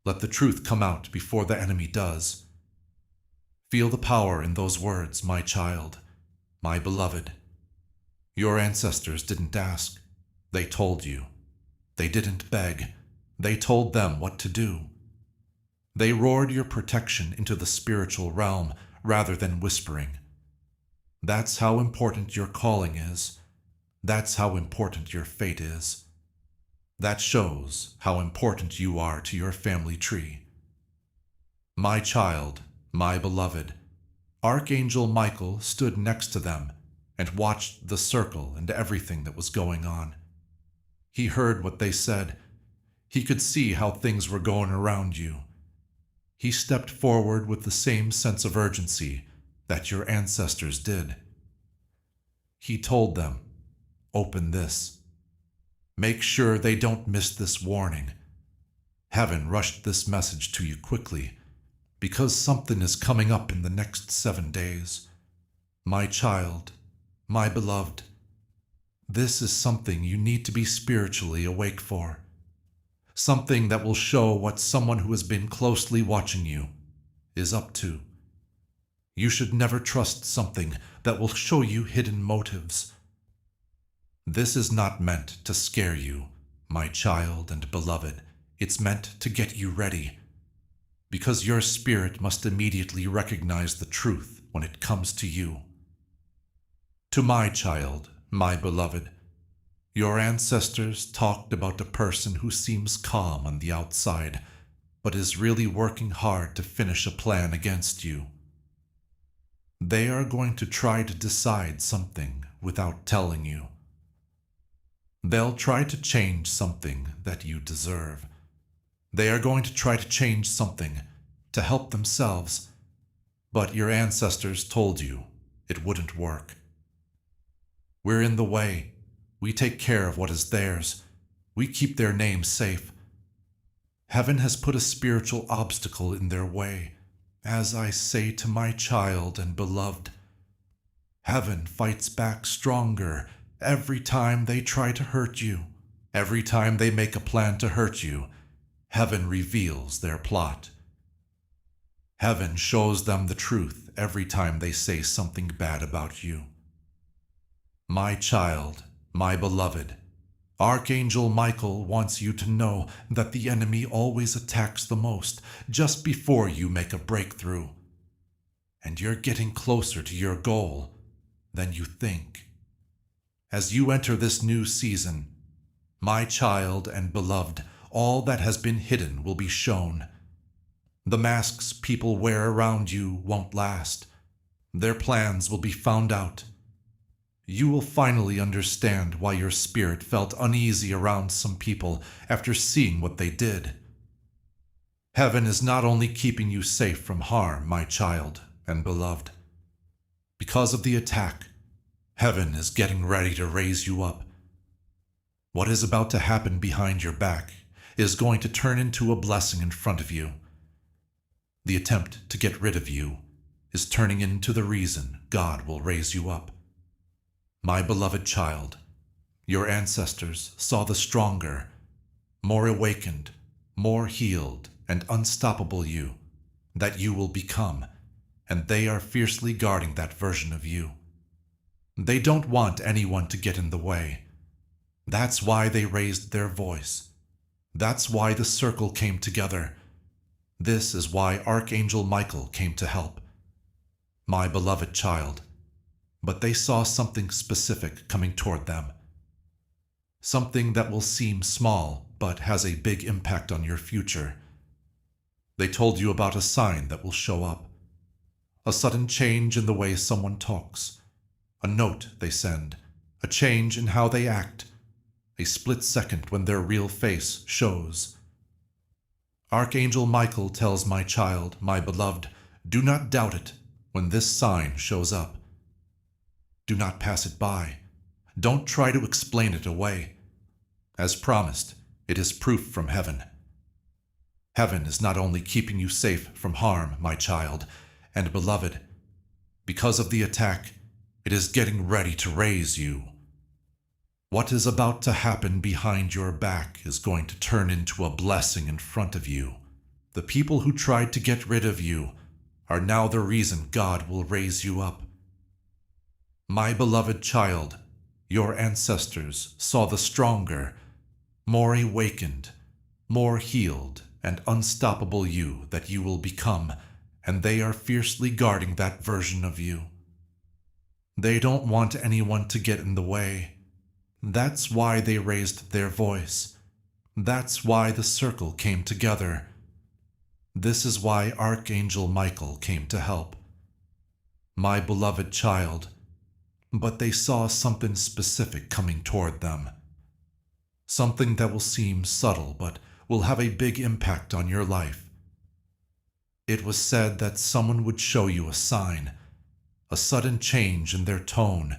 Let the truth come out before the enemy does. Feel the power in those words, my child, my beloved. Your ancestors didn't ask. They told you. They didn't beg. They told them what to do. They roared your protection into the spiritual realm rather than whispering. That's how important your calling is. That's how important your fate is. That shows how important you are to your family tree. My child, my beloved, Archangel Michael stood next to them and watched the circle and everything that was going on. He heard what they said. He could see how things were going around you. He stepped forward with the same sense of urgency that your ancestors did. He told them, open this. Make sure they don't miss this warning. Heaven rushed this message to you quickly because something is coming up in the next 7 days. My child, my beloved, this is something you need to be spiritually awake for. Something that will show what someone who has been closely watching you is up to. You should never trust something that will show you hidden motives. This is not meant to scare you, my child and beloved. It's meant to get you ready, because your spirit must immediately recognize the truth when it comes to you. To my child, my beloved, your ancestors talked about a person who seems calm on the outside, but is really working hard to finish a plan against you. They are going to try to decide something without telling you. They'll try to change something that you deserve. They are going to try to change something to help themselves, but your ancestors told you it wouldn't work. We're in the way. We take care of what is theirs. We keep their names safe. Heaven has put a spiritual obstacle in their way. As I say to my child and beloved, heaven fights back stronger every time they try to hurt you. Every time they make a plan to hurt you, heaven reveals their plot. Heaven shows them the truth every time they say something bad about you. My child, my beloved, Archangel Michael wants you to know that the enemy always attacks the most just before you make a breakthrough. And you're getting closer to your goal than you think. As you enter this new season, my child and beloved, all that has been hidden will be shown. The masks people wear around you won't last. Their plans will be found out. You will finally understand why your spirit felt uneasy around some people after seeing what they did. Heaven is not only keeping you safe from harm, my child and beloved. Because of the attack, heaven is getting ready to raise you up. What is about to happen behind your back is going to turn into a blessing in front of you. The attempt to get rid of you is turning into the reason God will raise you up. My beloved child, your ancestors saw the stronger, more awakened, more healed, and unstoppable you that you will become, and they are fiercely guarding that version of you. They don't want anyone to get in the way. That's why they raised their voice. That's why the circle came together. This is why Archangel Michael came to help. My beloved child, but they saw something specific coming toward them. Something that will seem small, but has a big impact on your future. They told you about a sign that will show up. A sudden change in the way someone talks. A note they send. A change in how they act. A split second when their real face shows. Archangel Michael tells my child, my beloved, do not doubt it when this sign shows up. Do not pass it by. Don't try to explain it away. As promised, it is proof from heaven. Heaven is not only keeping you safe from harm, my child and beloved. Because of the attack, it is getting ready to raise you. What is about to happen behind your back is going to turn into a blessing in front of you. The people who tried to get rid of you are now the reason God will raise you up. My beloved child, your ancestors saw the stronger, more awakened, more healed, and unstoppable you that you will become, and they are fiercely guarding that version of you. They don't want anyone to get in the way. That's why they raised their voice. That's why the circle came together. This is why Archangel Michael came to help. My beloved child, but they saw something specific coming toward them. Something that will seem subtle but will have a big impact on your life. It was said that someone would show you a sign, a sudden change in their tone,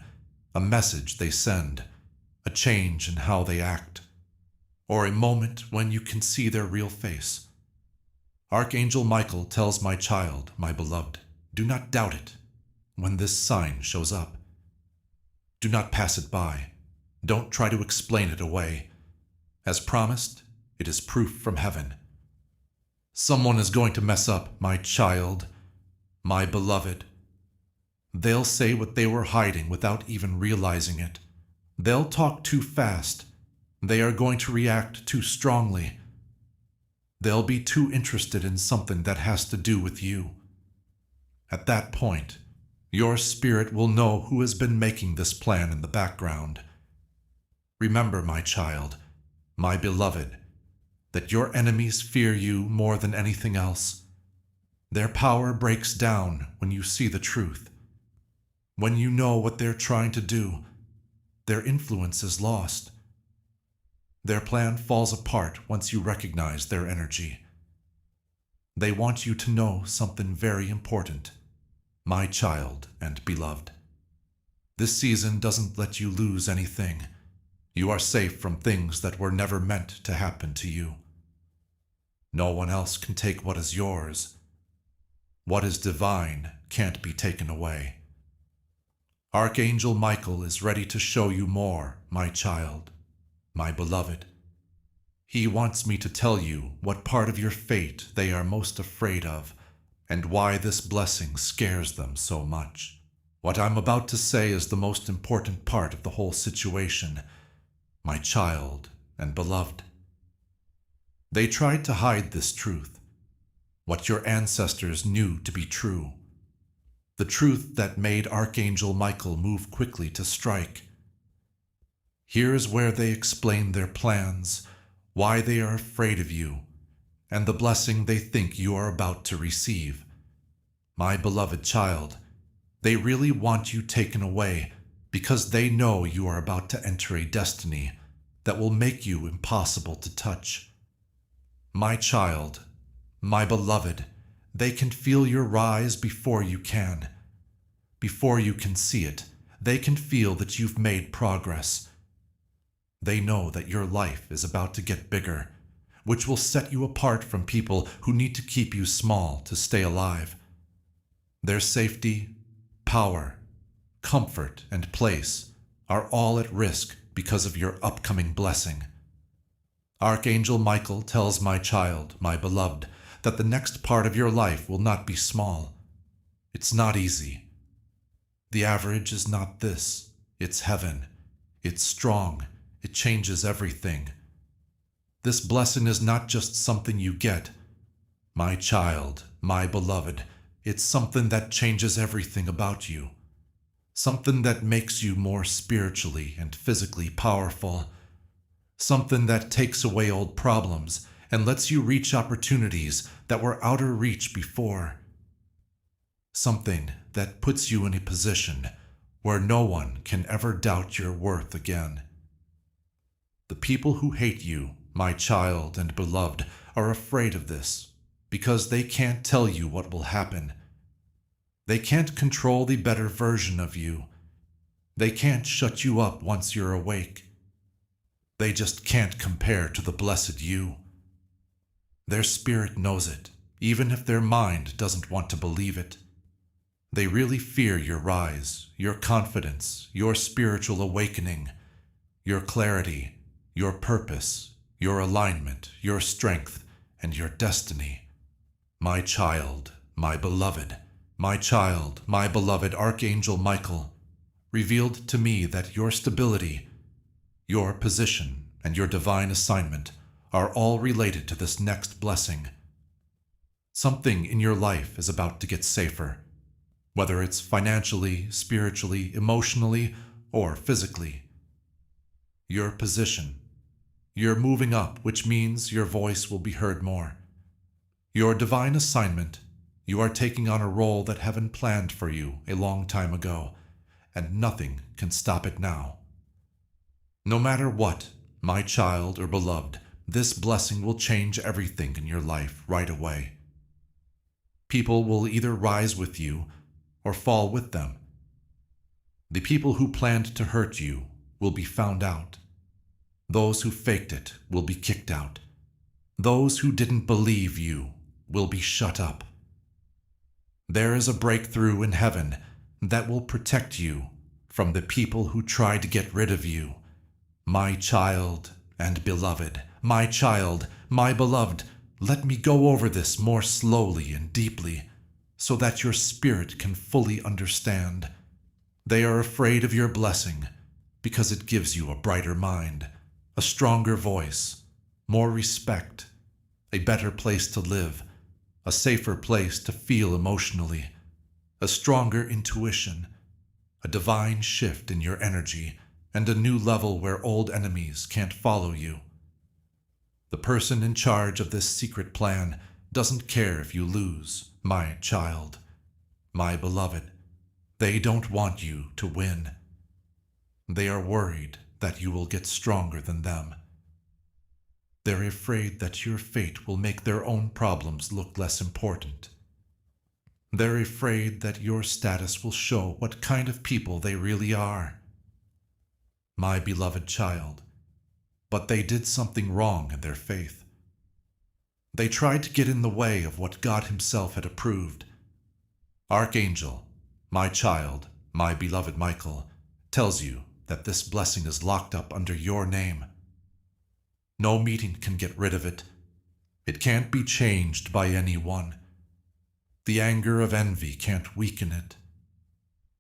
a message they send, a change in how they act, or a moment when you can see their real face. Archangel Michael tells my child, my beloved, do not doubt it when this sign shows up. Do not pass it by. Don't try to explain it away. As promised, it is proof from heaven. Someone is going to mess up, my child, my beloved. They'll say what they were hiding without even realizing it. They'll talk too fast. They are going to react too strongly. They'll be too interested in something that has to do with you. At that point, your spirit will know who has been making this plan in the background. Remember, my child, my beloved, that your enemies fear you more than anything else. Their power breaks down when you see the truth. When you know what they're trying to do, their influence is lost. Their plan falls apart once you recognize their energy. They want you to know something very important, my child and beloved. This season doesn't let you lose anything. You are safe from things that were never meant to happen to you. No one else can take what is yours. What is divine can't be taken away. Archangel Michael is ready to show you more, my child, my beloved. He wants me to tell you what part of your fate they are most afraid of, and why this blessing scares them so much. What I'm about to say is the most important part of the whole situation, my child and beloved. They tried to hide this truth, what your ancestors knew to be true, the truth that made Archangel Michael move quickly to strike. Here is where they explain their plans, why they are afraid of you, and the blessing they think you are about to receive. My beloved child, they really want you taken away because they know you are about to enter a destiny that will make you impossible to touch. My child, my beloved, they can feel your rise before you can. Before you can see it, they can feel that you've made progress. They know that your life is about to get bigger, which will set you apart from people who need to keep you small to stay alive. Their safety, power, comfort, and place are all at risk because of your upcoming blessing. Archangel Michael tells my child, my beloved, that the next part of your life will not be small. It's not easy. The average is not this. It's heaven. It's strong. It changes everything. This blessing is not just something you get. My child, my beloved, it's something that changes everything about you. Something that makes you more spiritually and physically powerful. Something that takes away old problems and lets you reach opportunities that were out of reach before. Something that puts you in a position where no one can ever doubt your worth again. The people who hate you, my child and beloved, are afraid of this because they can't tell you what will happen. They can't control the better version of you. They can't shut you up once you're awake. They just can't compare to the blessed you. Their spirit knows it, even if their mind doesn't want to believe it. They really fear your rise, your confidence, your spiritual awakening, your clarity, your purpose, your alignment, your strength, and your destiny. My child, my beloved, my child, my beloved Archangel Michael, revealed to me that your stability, your position, and your divine assignment are all related to this next blessing. Something in your life is about to get safer, whether it's financially, spiritually, emotionally, or physically. Your position. You're moving up, which means your voice will be heard more. Your divine assignment. You are taking on a role that heaven planned for you a long time ago, and nothing can stop it now. No matter what, my child or beloved, this blessing will change everything in your life right away. People will either rise with you or fall with them. The people who planned to hurt you will be found out. Those who faked it will be kicked out. Those who didn't believe you will be shut up. There is a breakthrough in heaven that will protect you from the people who try to get rid of you. My child and beloved, my child, my beloved, let me go over this more slowly and deeply so that your spirit can fully understand. They are afraid of your blessing because it gives you a brighter mind, a stronger voice, more respect, a better place to live, a safer place to feel emotionally, a stronger intuition, a divine shift in your energy, and a new level where old enemies can't follow you. The person in charge of this secret plan doesn't care if you lose, my child, my beloved. They don't want you to win. They are worried that you will get stronger than them. They're afraid that your fate will make their own problems look less important. They're afraid that your status will show what kind of people they really are. My beloved child, but they did something wrong in their faith. They tried to get in the way of what God Himself had approved. Archangel, my child, my beloved Michael, tells you that this blessing is locked up under your name. No meeting can get rid of it. It can't be changed by anyone. The anger of envy can't weaken it.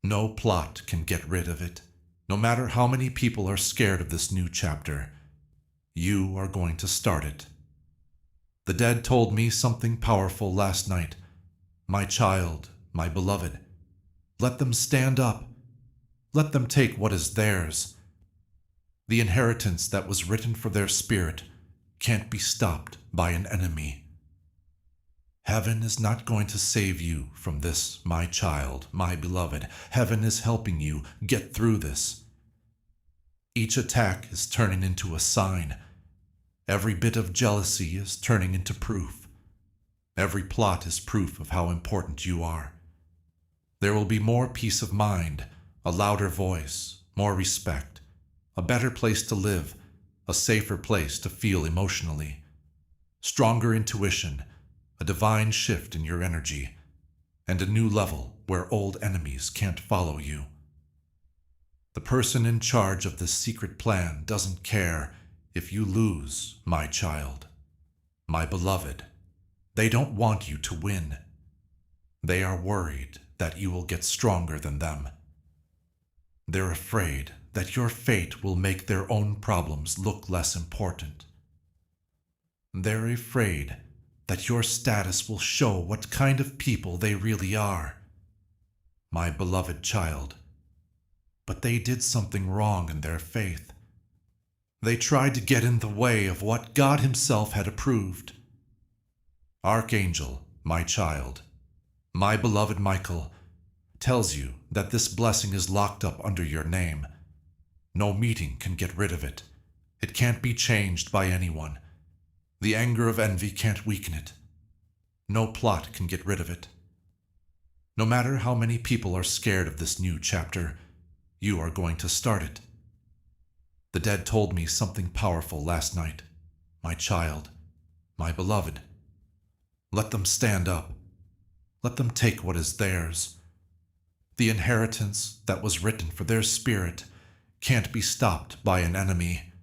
No plot can get rid of it. No matter how many people are scared of this new chapter, you are going to start it. The dead told me something powerful last night. My child, my beloved, let them stand up. Let them take what is theirs. The inheritance that was written for their spirit can't be stopped by an enemy. Heaven is not going to save you from this, my child, my beloved. Heaven is helping you get through this. Each attack is turning into a sign. Every bit of jealousy is turning into proof. Every plot is proof of how important you are. There will be more peace of mind, a louder voice, more respect, a better place to live, a safer place to feel emotionally, stronger intuition, a divine shift in your energy, and a new level where old enemies can't follow you. The person in charge of this secret plan doesn't care if you lose, my child, my beloved. They don't want you to win. They are worried that you will get stronger than them. They're afraid that your fate will make their own problems look less important. They're afraid that your status will show what kind of people they really are, my beloved child. But they did something wrong in their faith. They tried to get in the way of what God Himself had approved. Archangel, my child, my beloved Michael, tells you that this blessing is locked up under your name. No meeting can get rid of it. It can't be changed by anyone. The anger of envy can't weaken it. No plot can get rid of it. No matter how many people are scared of this new chapter, you are going to start it. The dead told me something powerful last night. My child, my beloved, Let them stand up. Let them take what is theirs. The inheritance that was written for their spirit can't be stopped by an enemy.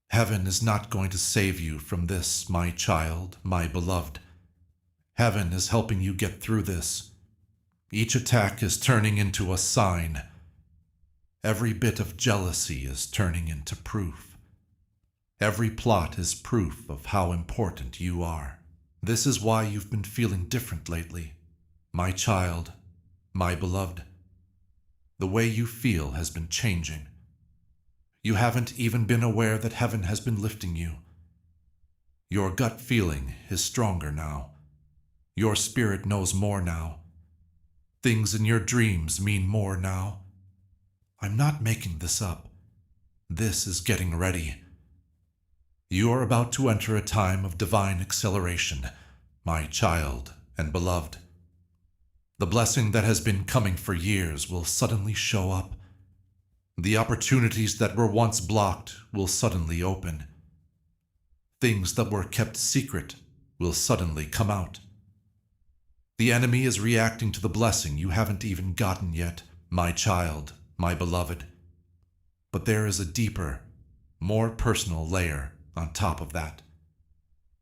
Heaven is not going to save you from this, my child, my beloved. Heaven is helping you get through this. Each attack is turning into a sign. Every bit of jealousy is turning into proof. Every plot is proof of how important you are. This is why you've been feeling different lately, my child, my beloved. The way you feel has been changing. You haven't even been aware that heaven has been lifting you. Your gut feeling is stronger now. Your spirit knows more now. Things in your dreams mean more now. I'm not making this up. This is getting ready. You are about to enter a time of divine acceleration, my child and beloved. The blessing that has been coming for years will suddenly show up. The opportunities that were once blocked will suddenly open. Things that were kept secret will suddenly come out. The enemy is reacting to the blessing you haven't even gotten yet, my child, my beloved. But there is a deeper, more personal layer on top of that.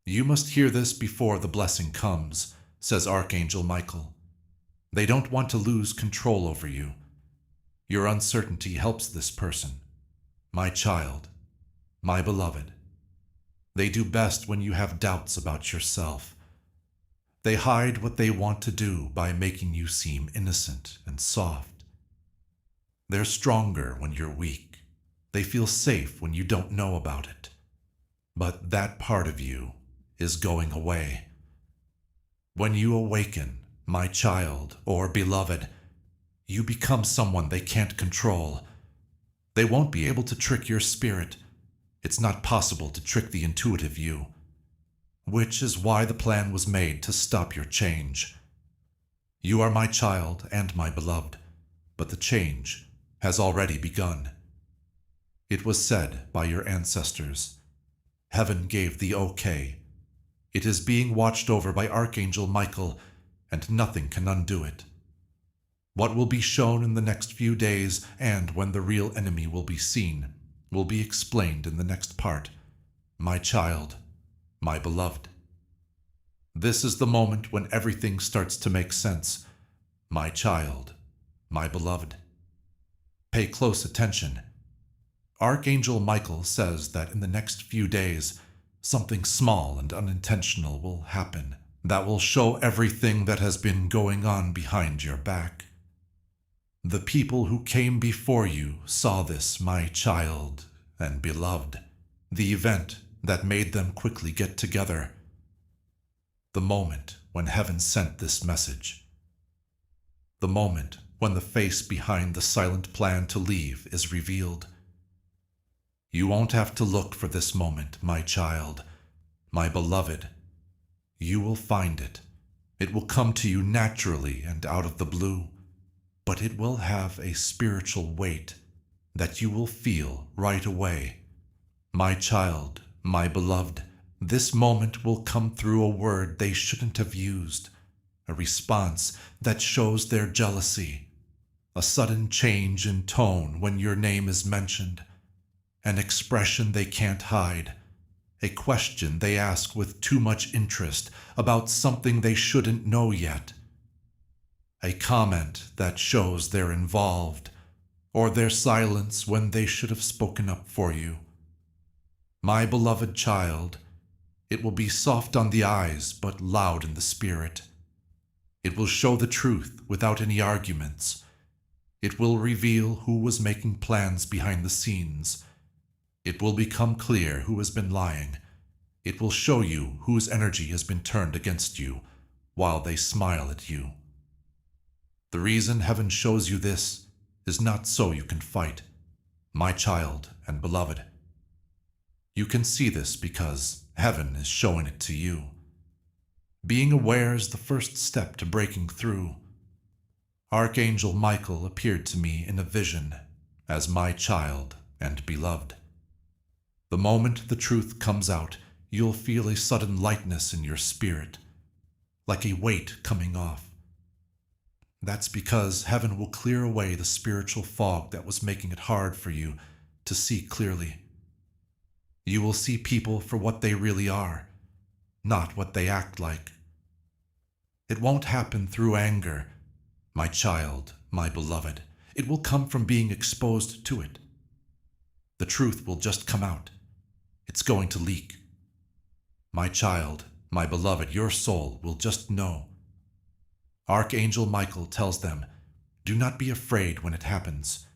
You must hear this before the blessing comes, says Archangel Michael. They don't want to lose control over you. Your uncertainty helps this person, my child, my beloved. They do best when you have doubts about yourself. They hide what they want to do by making you seem innocent and soft. They're stronger when you're weak. They feel safe when you don't know about it. But that part of you is going away. When you awaken, my child or beloved, you become someone they can't control. They won't be able to trick your spirit. It's not possible to trick the intuitive you. Which is why the plan was made to stop your change. You are my child and my beloved, but the change has already begun. It was said by your ancestors. Heaven gave the okay. It is being watched over by Archangel Michael, and nothing can undo it. What will be shown in the next few days, and when the real enemy will be seen, will be explained in the next part, my child, my beloved. This is the moment when everything starts to make sense, my child, my beloved. Pay close attention. Archangel Michael says that in the next few days, something small and unintentional will happen that will show everything that has been going on behind your back. The people who came before you saw this, my child and beloved, the event that made them quickly get together. The moment when heaven sent this message. The moment when the face behind the silent plan to leave is revealed. You won't have to look for this moment, my child, my beloved. You will find it. It will come to you naturally and out of the blue, but it will have a spiritual weight that you will feel right away. My child, my beloved, this moment will come through a word they shouldn't have used, a response that shows their jealousy, a sudden change in tone when your name is mentioned, an expression they can't hide, a question they ask with too much interest about something they shouldn't know yet, a comment that shows they're involved, or their silence when they should have spoken up for you. My beloved child, it will be soft on the eyes but loud in the spirit. It will show the truth without any arguments. It will reveal who was making plans behind the scenes. It will become clear who has been lying. It will show you whose energy has been turned against you while they smile at you. The reason heaven shows you this is not so you can fight, my child and beloved. You can see this because heaven is showing it to you. Being aware is the first step to breaking through. Archangel Michael appeared to me in a vision as my child and beloved. The moment the truth comes out, you'll feel a sudden lightness in your spirit, like a weight coming off. That's because heaven will clear away the spiritual fog that was making it hard for you to see clearly. You will see people for what they really are, not what they act like. It won't happen through anger, my child, my beloved. It will come from being exposed to it. The truth will just come out. It's going to leak. My child, my beloved, your soul will just know. Archangel Michael tells them, do not be afraid when it happens.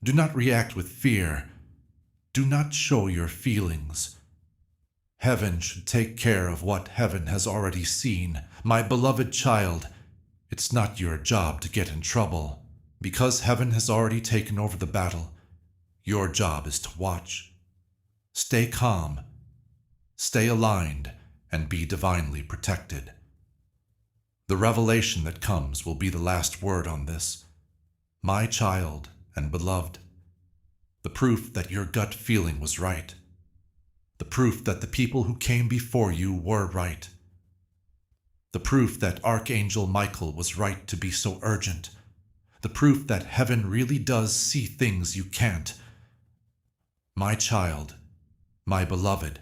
Do not react with fear. Do not show your feelings. Heaven should take care of what heaven has already seen. My beloved child, it's not your job to get in trouble. Because heaven has already taken over the battle, your job is to watch. Stay calm, stay aligned, and be divinely protected. The revelation that comes will be the last word on this. My child and beloved, the proof that your gut feeling was right. The proof that the people who came before you were right. The proof that Archangel Michael was right to be so urgent. The proof that heaven really does see things you can't. My child, my beloved,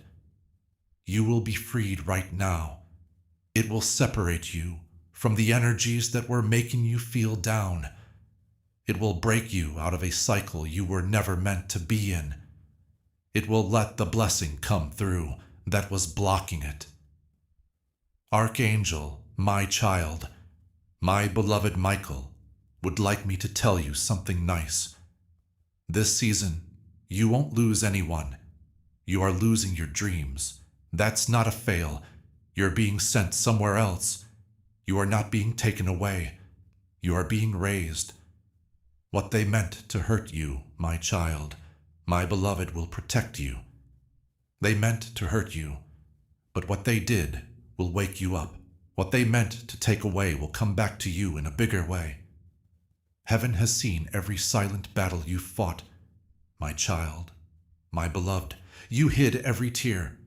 you will be freed right now. It will separate you from the energies that were making you feel down. It will break you out of a cycle you were never meant to be in. It will let the blessing come through that was blocking it. Archangel, my child, my beloved Michael, would like me to tell you something nice. This season, you won't lose anyone. You are losing your dreams. That's not a fail. You're being sent somewhere else. You are not being taken away. You are being raised. What they meant to hurt you, my child, my beloved, will protect you. They meant to hurt you, but what they did will wake you up. What they meant to take away will come back to you in a bigger way. Heaven has seen every silent battle you fought, my child, my beloved. You hid every tear.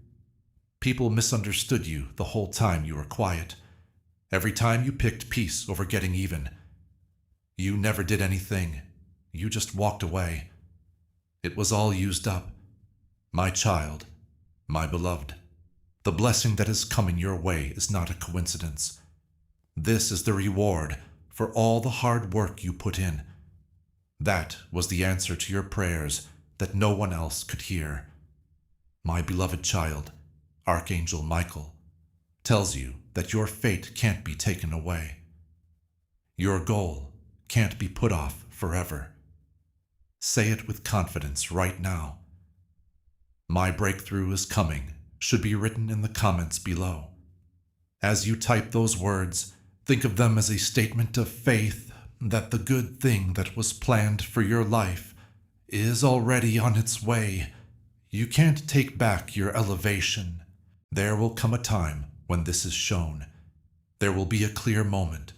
People misunderstood you the whole time you were quiet. Every time you picked peace over getting even. You never did anything. You just walked away. It was all used up. My child, my beloved, the blessing that is coming your way is not a coincidence. This is the reward for all the hard work you put in. That was the answer to your prayers that no one else could hear. My beloved child, Archangel Michael, tells you that your fate can't be taken away. Your goal can't be put off forever. Say it with confidence right now. My breakthrough is coming should be written in the comments below. As you type those words, think of them as a statement of faith that the good thing that was planned for your life is already on its way. You can't take back your elevation. There will come a time when this is shown. There will be a clear moment.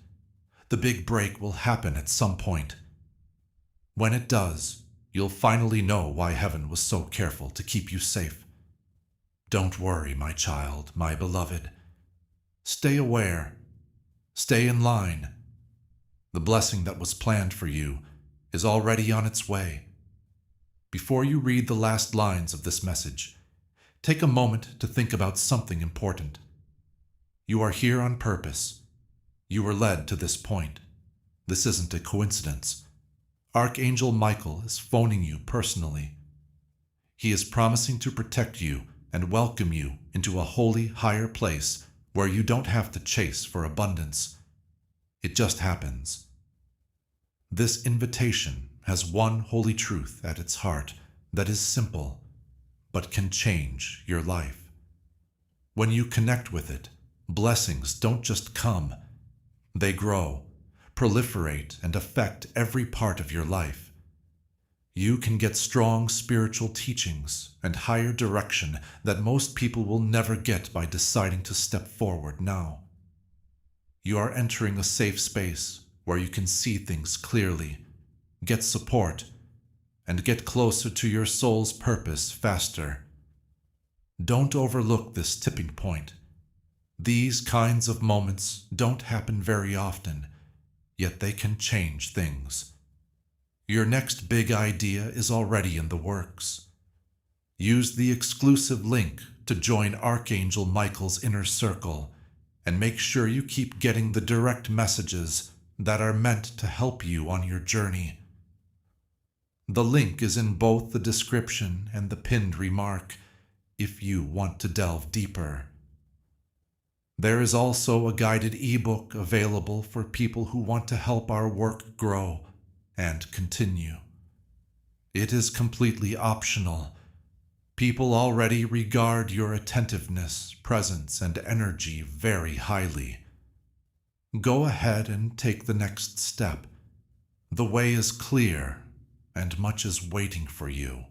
The big break will happen at some point. When it does, you'll finally know why heaven was so careful to keep you safe. Don't worry, my child, my beloved. Stay aware. Stay in line. The blessing that was planned for you is already on its way. Before you read the last lines of this message, take a moment to think about something important. You are here on purpose. You were led to this point. This isn't a coincidence. Archangel Michael is phoning you personally. He is promising to protect you and welcome you into a holy, higher place where you don't have to chase for abundance. It just happens. This invitation has one holy truth at its heart that is simple, but can change your life. When you connect with it, blessings don't just come. They grow, proliferate, and affect every part of your life. You can get strong spiritual teachings and higher direction that most people will never get by deciding to step forward now. You are entering a safe space where you can see things clearly, get support, and get closer to your soul's purpose faster. Don't overlook this tipping point. These kinds of moments don't happen very often, yet they can change things. Your next big idea is already in the works. Use the exclusive link to join Archangel Michael's inner circle and make sure you keep getting the direct messages that are meant to help you on your journey. The link is in both the description and the pinned remark if you want to delve deeper. There is also a guided ebook available for people who want to help our work grow and continue. It is completely optional. People already regard your attentiveness, presence, and energy very highly. Go ahead and take the next step. The way is clear, and much is waiting for you.